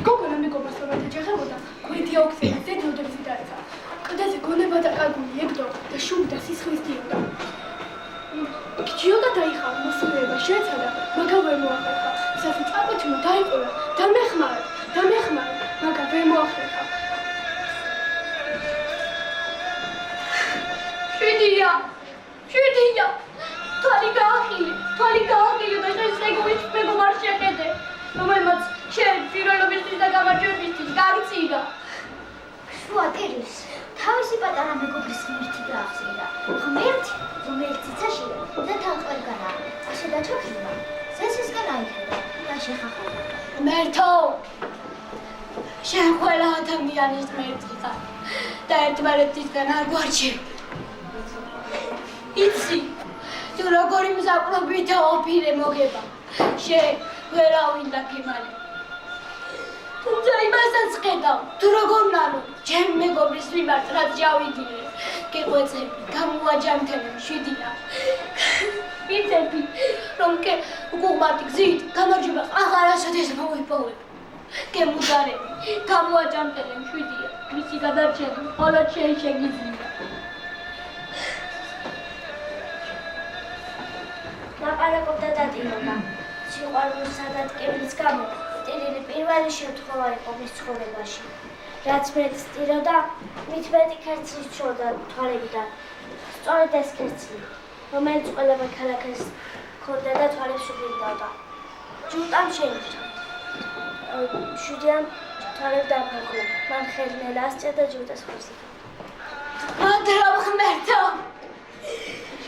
გოგონა მეგობრს რომ ეთაჯახებოდა, გვერდი აუქცია, ზედოდებზე დაეცა. კლდეზე გონება და კაგული ებდო და შუბდა სისხლის დიოდა. ჩიუტა დაიხარა, მოსულება შეეცადა, მაგრამ ვერ მოახერხა. ისე წაკვეთინა დაიყურა, დამეხმარა, მაგრამ ვერ მოახერხა. შვიდია, თვალი გააღილი და შენ შეგულის მეგობარ შეხედე, რომელმაც შენ პირველობისთვის და გამარჯვებისთვის გაგწირა. შუატირის თავისი პატარა მეგობრის ღმერთი გაახსენდა. ღმერთი, რომელიც ციცაშია და თან ყველგანაა. ასე დაჩოქიმა, ზესისგან აიხედა და შეხახადა. ღმერთო! შენ ყველა ადამიანის ღმერთი ხარ და ერთმანეთისგან არ გვარჩევ. იცი, თუ როგორი მზაკვრობით ოფირე მოგება, შენ ვერავინ დაგემალე. თუმცა იმასაც ხედავ, თუ როგორ ნანო, ჩემ მეგობრის მიმართ რაც ჯავიდინე, გეყვეწები, გამოვაჯანმრთელი შვიდია. ვიცები, რომ უკუღმართი გზით გამარჯვებას აღარასოდეს მოვიპოვებ. გემუზარები, გამოვაჯანმრთელი შვიდია, მისი გადარჩენა მხოლოდ შენ შეგიძლია. ლაპარაკობდა დადიოდა, სიყვარულსა და ტკივილის გამო ტირილი პირველი შემთხვევა იყო მის ცხოვრებაში. რაც მეტ სტიროდა, მით მეტი ქერცლის ჩორდა თვალებიდან. სწორედ ეს ქერცლი, რომელიც ყველა ქალაქეს ჰქონდა და თვალებს უბრუნდავდა. ჯუტამ შეიმჩა. შვიდიამ თვალებს დააფარგლა, მან ხელნელა ასწია და ჯუტას ხორცი. მადრა ღმერთო!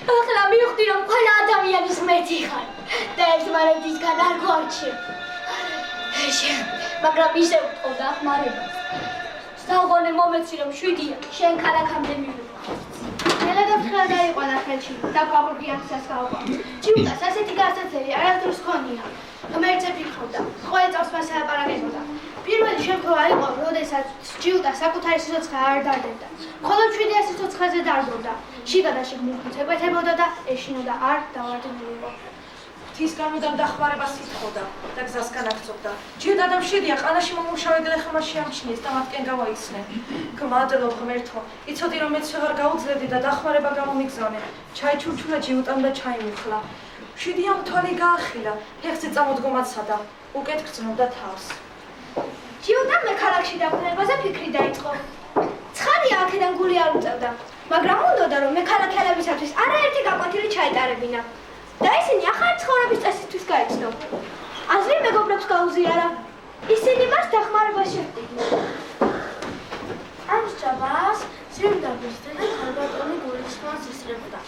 ახლა მივხვდი, რომ ყველა ადამიანის ღმერთი ხარ და ერთმანეთისგან არ გვარჩევ. მაგრამ ისე ვთხოვდა ხმარებას. სტალღონე მომეცი, რომ შვიდია შენ ქალაქამდე მივიდა. ელადაფრა დაიყვანა ხელში და გაბრგიანსას გაუყვა. ჩიუტას ასეთი გასაცელი არასდროს ჰქონია. ღმერთზე ფიქრობდა, ყოველ წელს მას ელაპარაკებოდა. პირველი შემთხვევა იყო, როდესაც ჯიუტა საკუთარი სიცოცხლე არ დადებდა. მხოლოდ 700 სიცოცხლეზე დარბობდა. შიგადაშიგ მუხუცებეთებოდა და ეშინოდა არ დავარდნილიყო. ღვთის გამოდამ დახმარებას ითხოვდა და გზას განაგრძობდა. ჯერ ადამ შედია ყანაში მომუშავე გლეხმა შეამჩნიეს და მათკენ გავაიცნე. გმადლობ ღმერთო, იცოდი რომ მეც ვეღარ გაუძლებდი და დახმარება გამომიგზავნე. ჩაიჩურჩურა ჯიუტამ და ჩაიმუხლა. შედიამ თვალი გაახილა, ფეხზე წამოდგომაცსა და უკეთ გრძნობდა თავს. ჯიუტამ მე ქალაქში დაბრუნებაზე ფიქრი დაიწყო. ცხადია აქედან გული არ უწევდა, მაგრამ უნდოდა რომ მე ქალაქელებისათვის არაერთი გაკვეთილი ჩაეტარებინა. და ისინი ახალი ცხოვრების წესისთვის გაიცნო. აზრი მეგობრებს გაუზიარა. ისინი მას დახმარებას შეხვდნენ. ამ სწავლას სიმდაბის და ქალბატონი გულისხმობს ისრებოდა.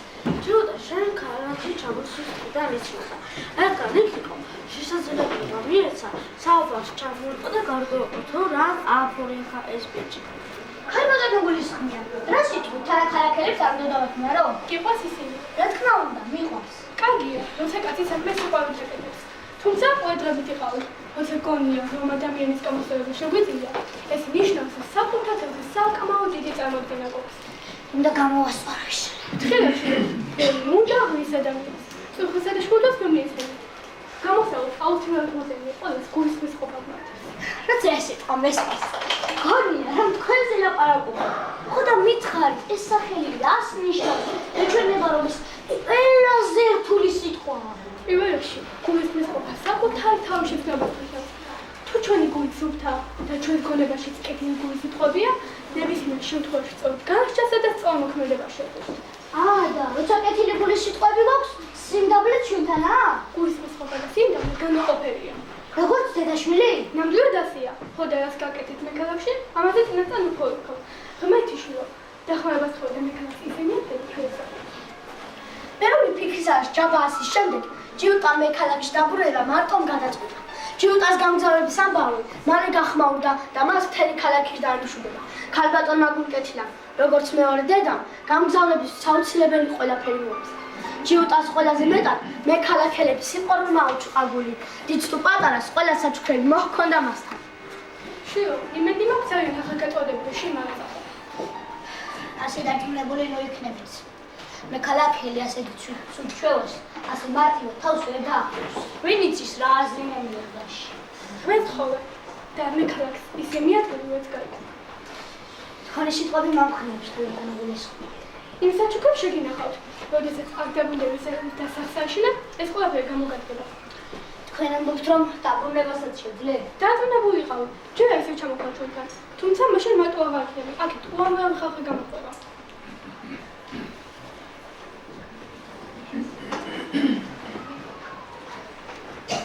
ჯიუტა შენ ქალაქში ჩამოსვლის და მიცოდა. რადგან იქ იყო შესაძლებლობა მიეცა საუბარს ჩამოყო და გარკვეულწილად რა აფორინხა ეს ბიჭი. ქალბატონი გულისხმია. რა სიტყვით ქალაქელებს არ დოდავათნა რომ? გიყვარს ისინი. რა თქმა უნდა, მიყვარს. კარგია, როცა კაცი საქმეს უყვარს ეკეთებს. თუმცა ყოედღებით იყავით, როცა გონია რომ ადამიანის გამოსწორება შეგვიძლია, ეს ნიშნავს, რომ საკუთრებაზე საკმაოდ დიდი წარმოდგენა გვაქვს. უნდა გამოვასწოროს. თხილებში, უნდა ღვინის ადამიანს, სწორხასა და შვილს მომიეცემით. გამოსწოროთ აუცილებლად მოძებნი ყველას გულისხმის ყოფა მართავს. რაც ეს სიტყვა მესმის. გონია რომ თქვენზე ლაპარაკობ. ხოდა მითხარით ეს სახელი რას ნიშნავს? ეჩვენება რომ ეს ყველაზე რთული სიტყვაა. პირველ რიგში, გულისხმის ყოფა საკუთარ თავშიც გამოიხატავს. თუ ჩვენი გული სუფთა და ჩვენ გონებაშიც კეთილი გული სიტყვებია, ნებისმიერ შემთხვევაში სწორად განსჯასა და სწორმოქმედება შეგვიძლია. და როცა კეთილი გული სიტყვები გვაქვს, სიმდაბლეც ჩვენთანაა? გულისხმის ყოფა და სიმდაბლე განუყოფელია. როგორც დედაშვილი? ნამდვილად ასეა. ხოდა რას გაკეთეთ მე ქალაქში, ამაზე წინასწარ უფრო ვიქო. ღმერთი შვილო, დახმარებას თხოვდა მე ქალაქს ისინი ერთად. ბევრი ფიქრისაა ჯაბაასის შემდეგ ჯიუტამ მე ქალაქში დაბრუნება მარტომ გადაწყვიტა. ჯიუტას გამგზავრების ამბავი მალე გახმაურდა და მას მთელი ქალაქი დანიშნულა. ქალბატონმა გულკეთილა, როგორც მეორე დედამ, გამგზავრების საუცილებელი ყველაფერი მოუწია. ჯიუტას ყველაზე მეტად მე ქალაქელების სიყვარულმა აუჩუყა გული. დიდ თუ პატარას ყველა საჩუქრები მოჰქონდა მასთან. შვილო, იმედი მაქვს ძალიან ახალგაზრდობები შემარება. ასე დარწმუნებული მოიქნებით. მე ქალაქელი ასეთი ცუდ ჩვევას, ასე მარტივად თავს ვერ დააყენებს. ვინ იცის რა აზრი მომიერთაში. მე თხოვე და მე ქალაქს ისე მიადგები რაც გაიგო. თქვენი სიტყვები მომხნევს თქვენ გულისხმობ. იმ საჩუქრებს შეგინახავთ, როდესაც აქ დაბრუნების დასახსაშინა ეს ყველაფერი გამოგადგება. თქვენ ამბობთ რომ დაბრუნებასაც შეძლებ? დაბრუნებული იყავ, ჯერ ისევ ჩამოყვა ჩვენთან, თუმცა მაშინ მარტო აღარ იქნები, აქეთ უამრავი ხალხი გამოყვება.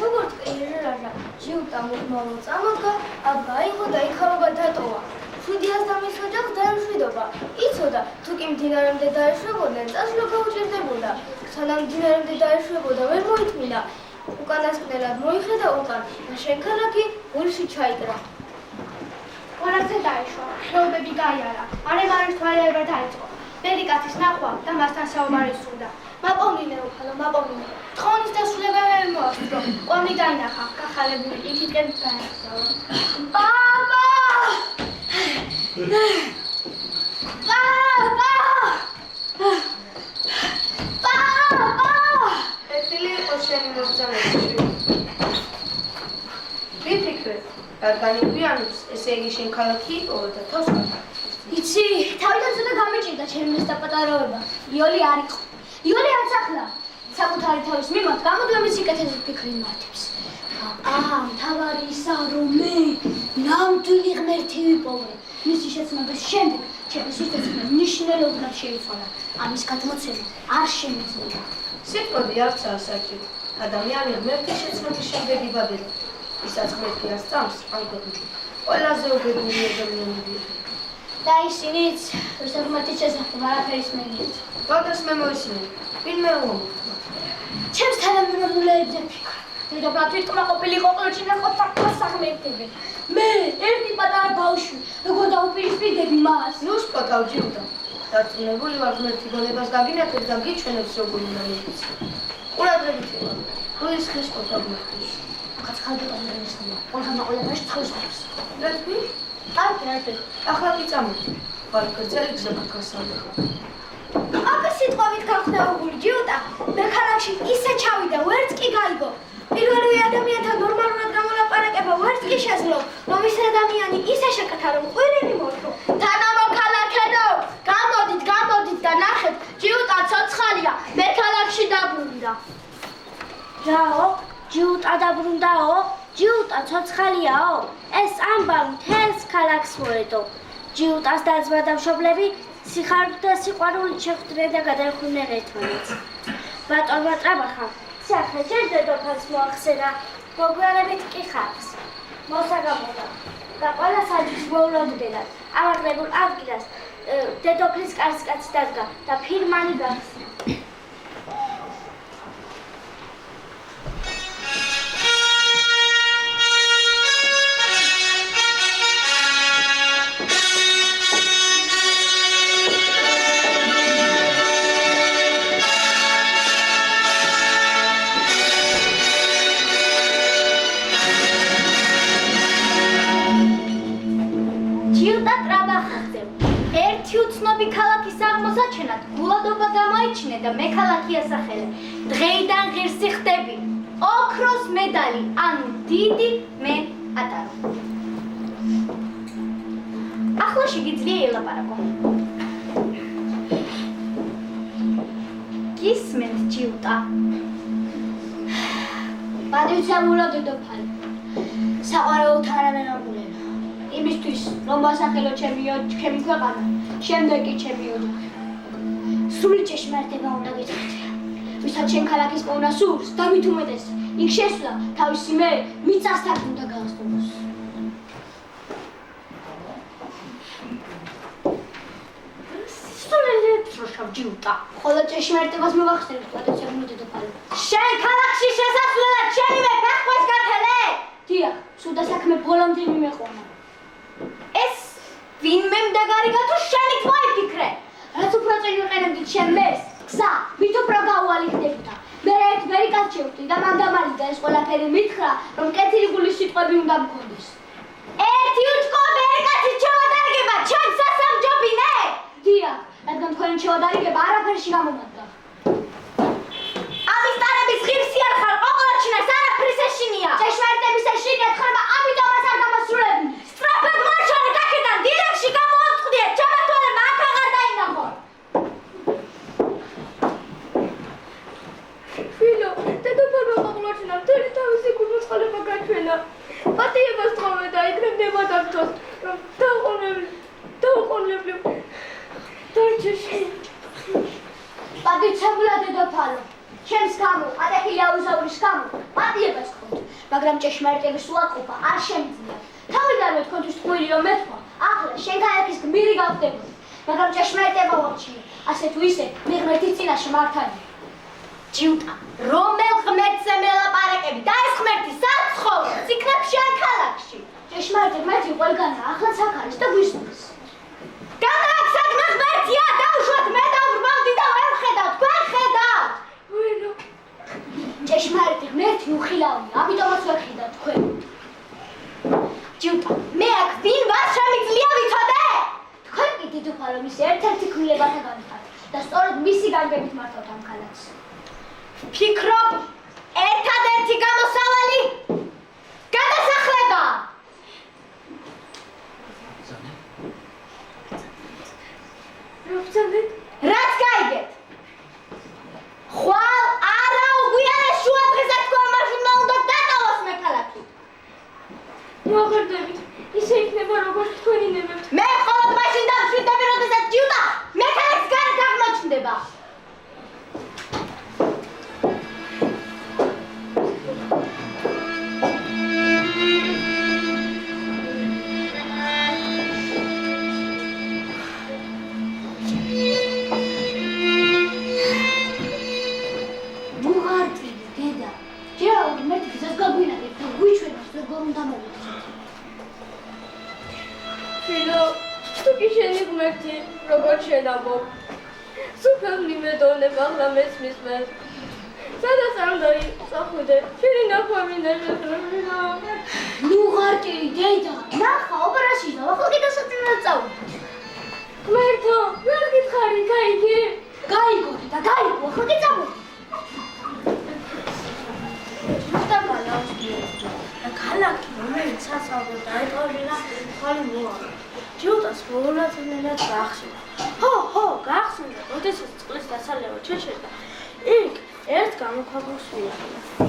როგორც ერაჟა ჯიუტა მოგმალო წამოდგა, აბაიღო და იქავრობა დატოვა. 700 დამის ოჯახს დაემშვიდობა. იცოდა, თუ კი მდინარემდე დაეშვებოდნენ, წასვლა გაუჭირდებოდა. სანამ მდინარემდე დაეშვებოდა, ვერ მოითმინა. უკანასკნელად მოიხედა უკან და შენ ქალაქი გულში ჩაიკრა. ყურაზე დაეშვა, ხეობები გაიარა, არემარის თვალიერება დაიწყო. ბერიკათის ნახვა და მასთან საუბარი სურდა. მაპოვნინე უფალო, მაპოვნინე. თხონის დასრულება ვერ მოასწრო. კვამი დაინახა, გახალებული იქითკენ დაეშვა. ბაბა! ეთილი იყო შენი მოგზაურობა. ვიფიქრე, რადგან იგვიანებს, ესე იგი შენ ქალაქი იპოვა და თავს გაყარ. იცი, თავიდან ცოტა გამიჭირდა ჩემი მესტაპატაროება. იოლი არ იყო. იოლი არც ახლა. საკუთარი თავის მიმართ გამოდგამის სიკეთეზე ფიქრი მართებს. მთავარი ისა, რომ მე ნამდვილი ღმერთი ვიპოვე. მისი შეცნობის შემდეგ ჩემი სიცოცხლე მნიშვნელოვნად შეიცვალა. ამის გადმოცემა არ შემიძლია. სიტყვები არცაა საჭირო. ადამიანი ღმერთის შეცნობის შემდეგ იბადება. ისაც ღმერთი ასწამს, ამგვარად ყველაზე უბედური ადამიანებია. და ისინიც, ვისაც ღმერთის შესახებ არაფერის მეგიათ. ბოდოს მე მოისმინე. ვინმე უამბობ. ჩემს თანამემამულეებზე ფიქრობ. დედოფლად თვითკმა ყოფილი ყოყლოში ნახოთ სასაღმერთები. მე ერთი პატარა ბავშვი, როგორ დაუპირისპირდები მას? ნუ სპოთავ ჯიუტა. დარწმუნებული ვარ ღმერთი გონებას გაგინათებს და გიჩვენებს როგორ უნდა მიყიდო. ყურადღებით ვარ. გულისხმის ყოფა ღმერთის. ხაც ხალხი ისხმა. ყველგან ცხელს. რატო? კარგი. ახლა ვიწამოდი. ხალხი გრძელი გზა გასავლა. აკა სიტყვით გახვდებული ჯიუტა მე ქალაქში ისე ჩავიდა ვერც კი გაიგო პირველი ადამიანთან ნორმალურად გამოლაპარაკება ვერც კი შეძლო რომ ის ადამიანი ისე შეკეთა რომ ყვირილი მოხო თანამოქალაქეო, გამოდით და ნახეთ, ჯიუტა ცოცხალია, მე ქალაქში დაბრუნდა. რაო ჯიუტა დაბრუნდაო ჯიუტა ცოცხალიაო ეს ამბავი მთელს ქალაქს მოედო ჯიუტას დაძმა და მშობლები სიხარული და სიყვარულით შეხვდნენ და გადახვდნენ ერთმანეთს. ბატონმა ტრაბახამ სახე ჯერ დედოფალს მოახსენა, მოგვიანებით კი ხალხს. მოსაგამოდა და ყველა საჯის მოულოდნელად ამაღლებულ ადგილას დედოფლის კარსკაცი დადგა და ფირმანი გახსნა. უცნობი ქალაქის აღმოსაჩენად გულადობა გამოიჩინე და მე ქალაქი ასახელე. დღეიდან ღირსი ხდები. ოქროს მედალი, ანუ დიდი მე ატარო. ახლა შეგიძლია ელაპარაკო. გისმენთ ჯიუტა. პატრიციამულა დედოფალი. საყვარელო თანამემამულე. იმისთვის რომ მოსახელო ჩემი ქვეყანა, შემდეგ კი ჩემი ოჯახი. სრული ჭეშმარიტება უნდა გითხრათ. ვისაც შენ ქალაქის პოვნა სურს და მით უმეტეს იქ შესვლა თავისი მე მიწასთან უნდა გაასწოროს. სულელეფშავ ჯიუტა. ხოლო ჭეშმარიტებას მოვახსენებ პატრიციამულა დედოფალი. შენ ქალაქში შესასვლელად შენი მე ფეხბურთს გათელე? დიახ, სულ დასაქმე ბოლომდე მიმეყვანა. ეს ვინმე მდეგარიგა თუ შენით მოიფიქრე? რაც უფრო წინ ვიყენებდით შენ მეს, გზა, მით უფრო გაუვალი ხდებოდა. მე ერთ ვერიკას შევხვდი და მან დამალიდა ეს ყველაფერი მითხრა, რომ კეთილი გულის სიტყვები უნდა მქონდეს. ერთი უჩქო ვერიკაცი ჩავადარიგება, ჩემს სასამჯობინე? დიახ, რადგან თქვენი ჩავადარიგება არაფერში გამომადგა. ამის ტარების ღირსი არ ხარ, ყოველჩინას არაფრის ეშინია. ჭეშმარიტების ეშინია თხება, ამიტომაც არ გამოსრულებდი. სწრაფად მარშალე კაკედან დირექტში გამოავწყვდიეთ, ჩემმა თვალებმა აქ აღარ დაინახო. ფილო, დედოფალმა მოგვაჩინა მთელი თავისი გულმოწყალება გაჩვენა. პატიებას თხოვე და იქნებდება დაგწოს, რომ დაუყოვნებლივ დარჩეში. პატრიციამულა დედოფალო, ჩემს გამო, ატეხილი აუზაურის გამო, პატიებას გქონთ, მაგრამ ჭეშმარიტების უარყოფა არ შემიძლია. თავიდანვე თქვენთვის ტყუილი რომ მეთქვა, ახლა შენ ქალაქის გმირი გავხდებოდი, მაგრამ ჭეშმარიტება ვარჩინე, ასე თუ ისე, მე ღმერთის წინაშე მართალია. ჯიუტა, რომელ ღმერთზე მელაპარაკები და ეს ღმერთი სად ცხოვრობს? იქნებში ან ქალაქში? ჭეშმარიტი ღმერთი ყველგანა, ახლაც აქ არის და გვისმენს. განააკ სადმე ღმერთია, დაუშვათ მე დავბრმავდი და ვერ ვხედავ, თქვენ ხედავთ. ვინო? ჭეშმარიტი ღმერთი უხილავია, ამიტომაც ვერ ხედავ თქვენ. ჯიუტა, მე აქ ვინ ვარ შემიძლია ვიცოდე? თქვენ კი დედოფალო მისი ერთ-ერთი ქმნილებათაგანი ხართ და სწორედ მისი განგებით მართავთ ამ ქალაქს. ფიქრობ, ერთადერთი გამოსავალი გადასახლება. როხცანდეთ? რაც გაიგეთ? ხვალ არა უგვიანეს შუა დღეზე თქვენ მაშინმა უნდა დატოვოს მე ქალაქი. მოხერდებით, ისე იქნება როგორც თქვენი ნებებთ. მე მხოლოდ მაშინ დამშვიდები, როდესაც ჯიუტა მე ქალაქს გარეთ აღმოჩნდება. ფილო, თუ კი შენი ღმერთი, როგორ შენამო? სუფელ მიმედოვლებ ახლა მესმის მე. სადაც არ უნდა წახვიდე. შენი ნახვამი ნაშეთრებია. ნუ ღარტი დედა, ნახა ოპერაში და ახლა კიდევ საწინააღმდეგო წავიდეთ. ღმერთო, ვერ გითხარი, გაიგე? გაიგოდი და გაიგო, ახლა კი წავიდეთ. ქალაქი, რომელიც სასწავლო დაეტოვებინა, ხალი მოაყო. ჯიუტას მოულოდნელად გაახსნა. ხო, გაახსნა, როდესაც წყლის დასალევად შეჩერდა. იქ ერთ გამოქვაბულს მიაღწია.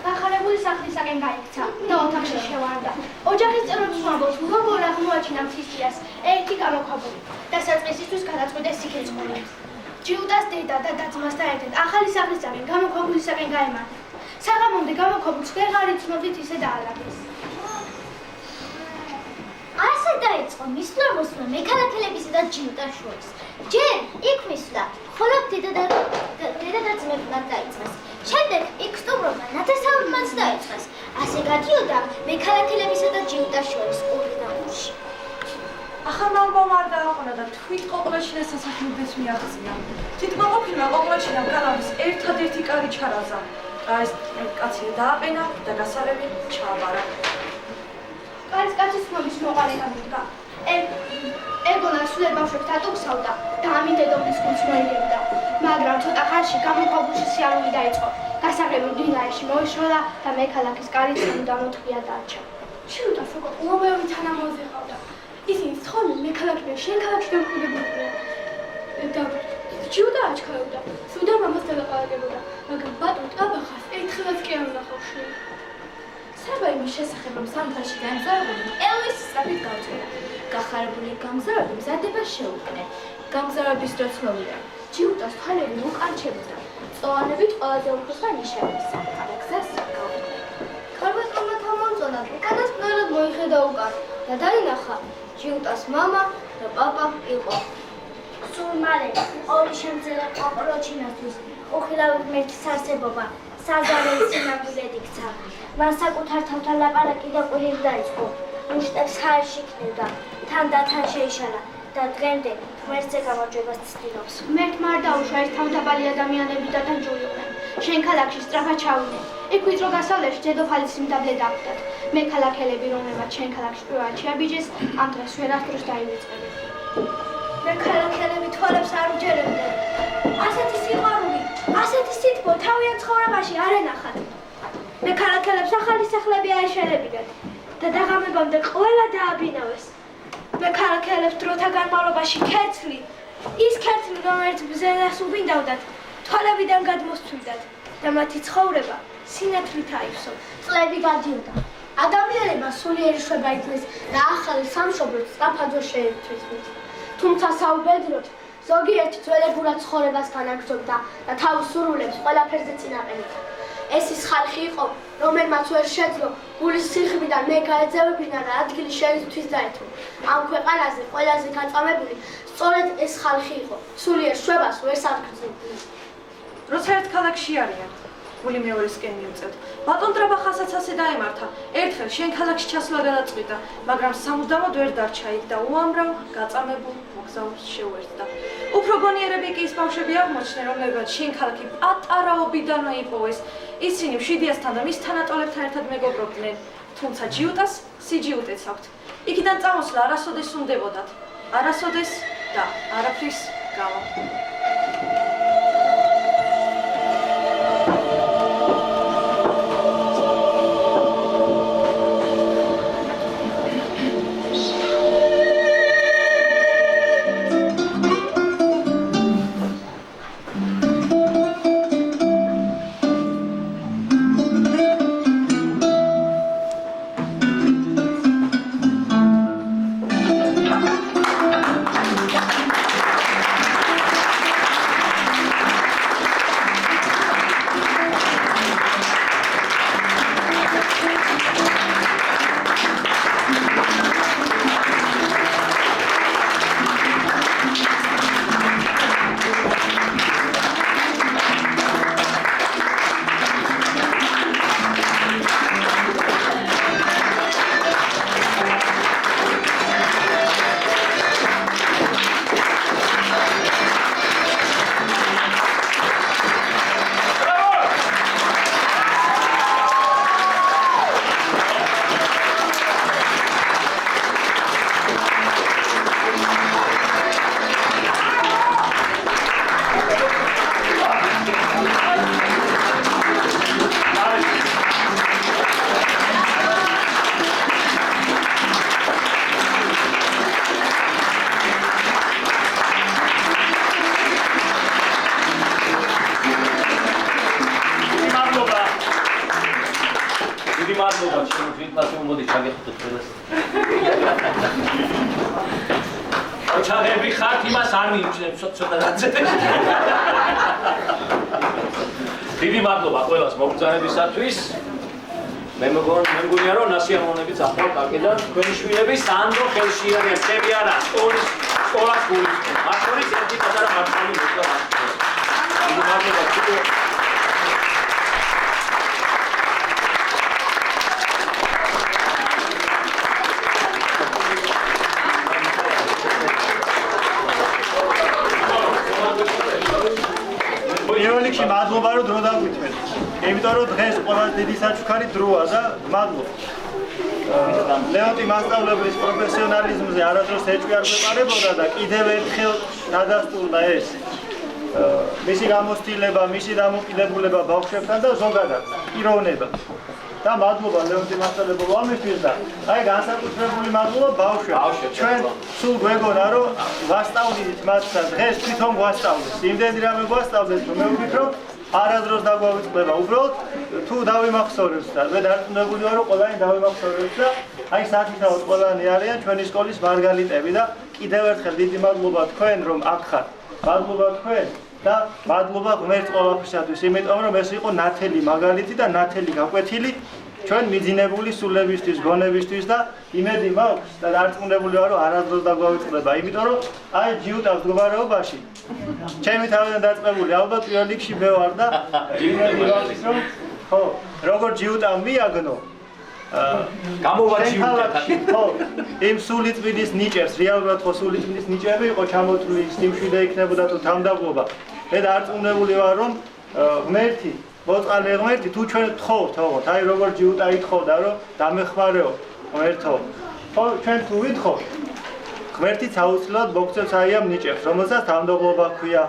დახარებული სახლისაკენ გაიქცა და ოთახში შევარდა. ოჯახის წევრებს ვამბობთ, როგორ აღმოაჩინა მთისიას ერთი გამოქვაბული და საწყისისთვის გადაწყვიტეს იქით ცხოვრება. ჯიუტას დედა და და-ძმასთან ერთად ახალი სახლისაკენ გამოქვაბულისაკენ გაემართა. საღამომდე გამოქვაბულს ვეღარ იცნობდით ისე დაალაგეს. ასე დაიწყო მისვლამოსვლა მექალაქელებისა და ჯიუტას შორის. ჯერ იქ მისვლა მხოლოდ დედა და ძმებთან დაიწყეს. შემდეგ იქ სტუმრობა ნათესაურმაც დაიწყეს. ასე გადიოდა მექალაქელებისა და ჯიუტას შორის ურთიერთობაში. ახალმა ალბომ არ დააყონა და თვით ყოყლაჩინას სასახლეებს მიაღწია. თვითმყოფილმა ყოყლაჩინამ კალამის ერთადერთი კარი ჩარაზა. ეს კაცი დააყენა და გასალები ჩააბარა. კარის კაცის ცნობის მოყარე გამოდგა. ეგონა სულ ბავშვებს ატუქსავდა და ამით დედოფლის გულს მოიგებდა. მაგრამ ცოტა ხანში გამოქვაბულში სიარული დაიწყო. გასაღები მდინარეში მოიშროლა და მექალაქის კარიც ამუდამოდ ღია დარჩა. ჯიუტას როგორ უამრავი თანამოძე ყავდა. ისინი ცხოვრობდნენ მექალაქეებში, შენ ქალაქში დამკვიდრებულიყვნენ. და ჯიუტა აჩქარებდა, სულ მამას დალაპარაკებოდა, მაგრამ ბატონ ტაბახას ერთხელაც კი არ უნახავში. საუბარი იმის შესახებ, რომ სამთაში გამგზავრებული ელვის სწრაფით გავწევდა. გახარებული გამგზავრები მზადება შეუდგნენ. გამგზავრების დრო ცნობილია. ჯიუტას თვალები უკარჩებოდა. წოვანებით ყველაზე უფრო ნიშნები საკუთარ გზას გავუდგნენ. ქარბატონმა თამამწონა უკანას მნარად მოიხედა უკან და დაინახა ჯიუტას მამა და პაპა იყო. სულ მალე ორი შემძლე ყოყლოჩინასთვის უხილავი ღმერთის არსებობა საზარელი სინამდვილედ იქცა. მან საკუთარ თავთან ლაპარაკი და ყვირილი დაიწყო. მუშტებს ჰაერში ქნევდა, თან და თან შეიშალა და დღემდე ღმერთზე გამარჯვებას ცდილობს. ღმერთმა არ დაუშვა ეს თავდაბალი ადამიანები და დანჯულიყვნენ. შენ ქალაქში სწრაფად ჩავიდნენ. იქ ვიწრო გასავლებში დედოფალის სიმდაბლე დახვდათ. მექალაქელები, რომლებმაც შენ ქალაქში პირველად შეაბიჯეს, ამ დღეს ვერასდროს დაივიწყებენ. მექალაქელები თვალებს არ უჯერებდნენ. ასეთი სიყვარული, ასეთი სითბო თავიანთ ცხოვრებაში არ ენახათ. მექალაქელებს ახალი სახლები აეშენებინათ და დაღამებამდე ყველა დააბინავეს. მექალაქელებს დროთა განმავლობაში ქერცლი, ის ქერცლი, რომელიც ბრძენას უბინდავდათ, თვალებიდან გადმოსცვიდათ და მათი ცხოვრება სინათლით აივსო. წლები გადიოდა. ადამიანებმა სულიერი შვება ითმის და ახალი სამშობლოდ სწრაფადო შეერთვით. თუმცა საუბედროდ ზოგიერთი ძველებურად ცხოვრებას განაგრძობდა და თავის სურვილებს ყველაფერზე წინაყენიდა. ეს ის ხალხი იყო, რომელმაც ვერ შეძლო გულის სიხმიდან მე გაეძევებინა და ადგილი შენისთვის დაეთმო. ამ ქვეყანაზე ყველაზე გაწამებული სწორედ ეს ხალხი იყო. სულიერ შვებას ვერ სადგრძნდნენ. როცა ერთ ქალაქში არიან, გული მეორესკენ მიუწევთ. ბატონ ტრაბახასაც ასე დაემართა. ერთხელ შენ ქალაქში ჩასვლა გადაწყვიტა, მაგრამ სამუდამოდ ვერ დარჩა იქ და უამრავ გაწამებულ მოგზაურს შეუერთდა. უფრო გონიერები კი ის ბავშვები აღმოჩნდნენ, რომლებიც შენ ქალაქი პატარაობიდანვე იპოვეს. ისინი მშვიდიასთან და მის თანატოლებთან ერთად მეგობრობდნენ, თუმცა ჯიუტას სიჯიუტეც აქვთ. იქიდან წამოსვლა არასოდეს უნდებოდათ. არასოდეს და არაფრის გამო. მოდი ჩაგეხუტოთ ყველას. ოჩაღები ხართ იმას არ მიიჩნევ ცოტა რაცე. დიდი მადლობა ყველას მოგზაურობისათვის. მე მგონია რომ ნასიამოვნებიც ახლა აქედან თქვენი შვილები სანდრო ხელში არიან, ჩემი არა, სკოლას გულისხმობ. მათ შორის ერთი პატარა მართალი მოკლა მას. დიდი მადლობა კიდევ. Ირონიკში მადლობა რომ დრო დაგვითმეთ. იმიტომ რომ დღეს ყველაზე დიდი საჩუქარი დროა და მადლობა. ლეონტი მასწავლებლის პროფესიონალიზმზე არადროს ეჭვი არ გვეპარებოდა და კიდევ ერთხელ დადასტურდა ეს. მისი გამოცდილება, მისი დამოკიდებულება ბავშვებთან და ზოგადად პიროვნება. და მადლობა ლეონტი მასწავლებელ ვამისთვის და აი განსაკუთრებული მადლობა ბავშვებს. ჩვენ სულ გვეგონა რომ ვასწავლით მათსა დღეს თვითონ გვასწავლეს. იმდენი რამე გვასწავლეს რომ მე ვფიქრობ არადროს დაგვავიწყდება. უბრალოდ თუ დავიმახსოვრებთ და მე დარწმუნებული ვარ რომ ყველანი დავიმახსოვრებთ და აი საკითხავთ ყველანი არიან ჩვენი სკოლის მარგალიტები და კიდევ ერთხელ დიდი მადლობა თქვენ რომ აქ ხართ. მადლობა თქვენ და მადლობა ღმერთს ყველაფრისათვის, იმიტომ რომ ეს იყო ნათელი მაგალითი და ნათელი გაკვეთილი ჩვენ მიძინებული სულებისთვის, გონებისთვის და იმედი მაქვს და დარწმუნებული ვარ რომ არადროს დაგვავიწყდება, იმიტომ რომ აი ჯიუტას მდგომარეობაში ჩემი თავიდან დაწყებული ალბათ პირველ რიგში მე ვარ და იმედი მაქვს რომ ხო, როგორ ჯიუტამ მიაგნო გამოვაჩიუტეთ. ხო, იმ სულიწმინდის ნიჭერს, რეალურად ხო სულიწმინდის ნიჭები იყო ჩამოთვლილი სიმშვიდე და იქნებოდა თუ თამდაღლობა. მე დარწმუნებული ვარ რომ ღმერთი, მოწყალე ღმერთი თუ ჩვენ თხოვთ, ოღონდ, აი როგორ ჯიუტა ითხოვდა რომ დამეხმარეო ღმერთო. ხო, ჩვენ თუ ვითხოვთ, ღმერთიც აუცილებლად მოგცემს აი ამ ნიჭებს, რომელსაც თამდაღლობა ქვია,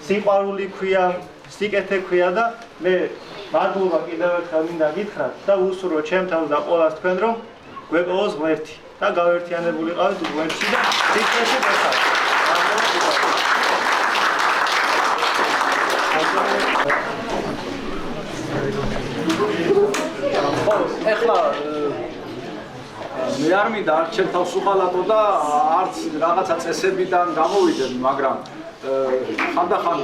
სიყვარული ქვია, სიკეთე ქვია და მე მადლობა კიდევ ერთხელ მინდა გითხრათ და უსურვო ჩემ თავს და ყველას თქვენ რომ გვეპოვოს ღმერთი და გავერთიანებული ყავით ღმერთში და სიცოცხლეში გასავთ. ეხლა მე არ მინდა არ ჩემ თავს უყალატო და არც რაღაცა წესებიდან გამოვიდე, მაგრამ ხანდახან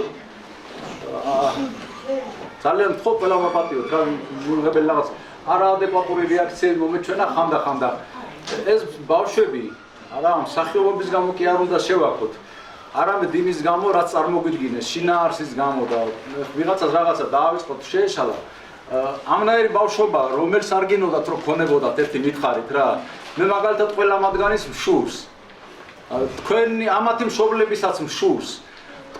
ძალიან მთხო ყველა მაპატიოთ რა მიიღებენ რაღაც არაადეკვატური რეაქციები მომეჩვენა ხანდახან და ეს ბავშვები არა მსახიობობის გამო კი არ უნდა შევაქოთ არამედ იმის გამო რაც წარმოგვიდგინეს შინაარსის გამო და ვიღაცას რაღაცა დაავიწყოთ შეეშალა ამნაირი ბავშვობა რომელს არ გინოდათ რომ ქონებოდათ ერთი მითხარით რა მე მაგალითად ყველა მათგანის მშურს თქვენი ამათი მშობლებისაც მშურს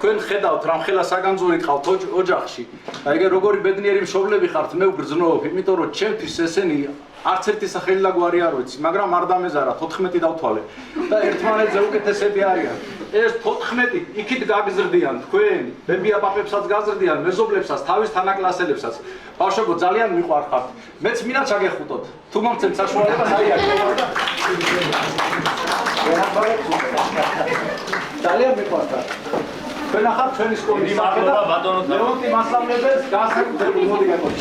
თქვენ ხედავთ რამ ხელა საგანძური ყავთ ოჯახში. აი ეგ როგორი ბედნიერი მშობლები ხართ, მე ვგრძნობ, იმიტომ რომ ჩემთვის ესენი არც ერთი სახელი და გვარი არ ვიცი, მაგრამ არ დამეზარა 14 დავთვალე და ერთმანეთზე უკეთესები არიან. ეს 14 იქით გაგზრდიან თქვენ, ბებია-პაპებსაც გაზრდიან, მეზობლებსაც, თავის თანაკლასელებსაც. ბავშვებო, ძალიან მიყვარხართ. მეც მინდა ჩაგეხუტოთ. თუ მომცემთ საშუალებას, აი აქ. ძალიან მიყვარხართ. თქვენ ახლა ჩვენი სკოლის მადლობა ბატონო ლეონტი მასწავლებელს განსაკუთრებული მოდი გაკეთოთ.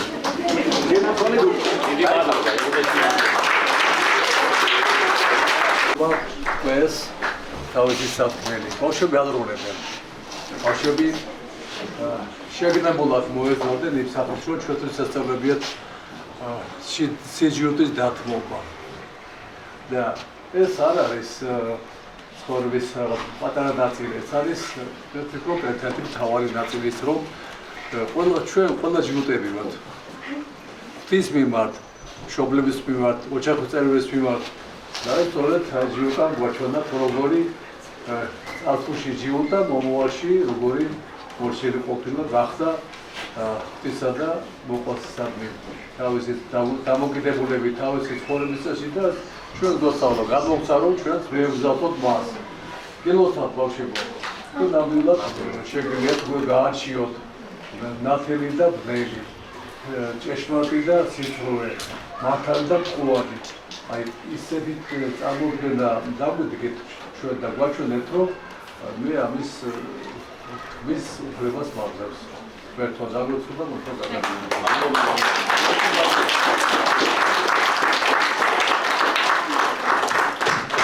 დიდი მადლობა. ეს თავისი საფრთხელი. ბავშვები ადროუნებენ. ბავშვები შეგნებულად მოეძებდნენ იმ საფრთხეს, რომ ჩვენთვის სასწავლებიათ სიჯუტის დათმობა. და ეს არ არის ცხოვრების პატარა ნაწილი, ეს არის ვფიქრობ ერთ-ერთი მთავარი ნაწილი ის რომ ყველა ჯგუფები ვართ. ღვთის მიმართ, მშობლების მიმართ, ოჯახის წევრების მიმართ და სწორედ ჯგუფთან გვაჩვენა როგორი წარსულში ჯგუფთა მომავალში როგორი მორჩილი ყოფილა გახდა ღვთისა და მოყვასისადმი თავისი დამოკიდებულები თავისი ცხოვრების წესში და ჩვენ გვასწავლა გადმოგცა რომ ჩვენც ვეღზავოთ მას. გილოცავთ ბავშვებო. თუ ნამდვილად შეგვიძლია თქვენ გაარჩიოთ ნათელი და ბნელი, ჭეშმარიტი და სიცრუე, მართალი და მყუარი. აი ისეთი წარმოდგენა დაგვიდგეთ ჩვენ და გვაჩვენეთ რომ მე ამის უფლებას მაღლებს. ვერთო დაგვეცოდა მოხდა გადაგება.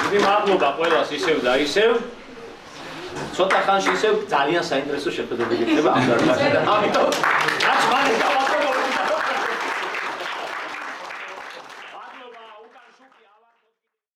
დიდი მადლობა ყველას ისევ და ისევ. ცოტა ხანში ისევ ძალიან საინტერესო შეხვედრები იქნება ამ დარბაზში და ამიტომ რაც მალე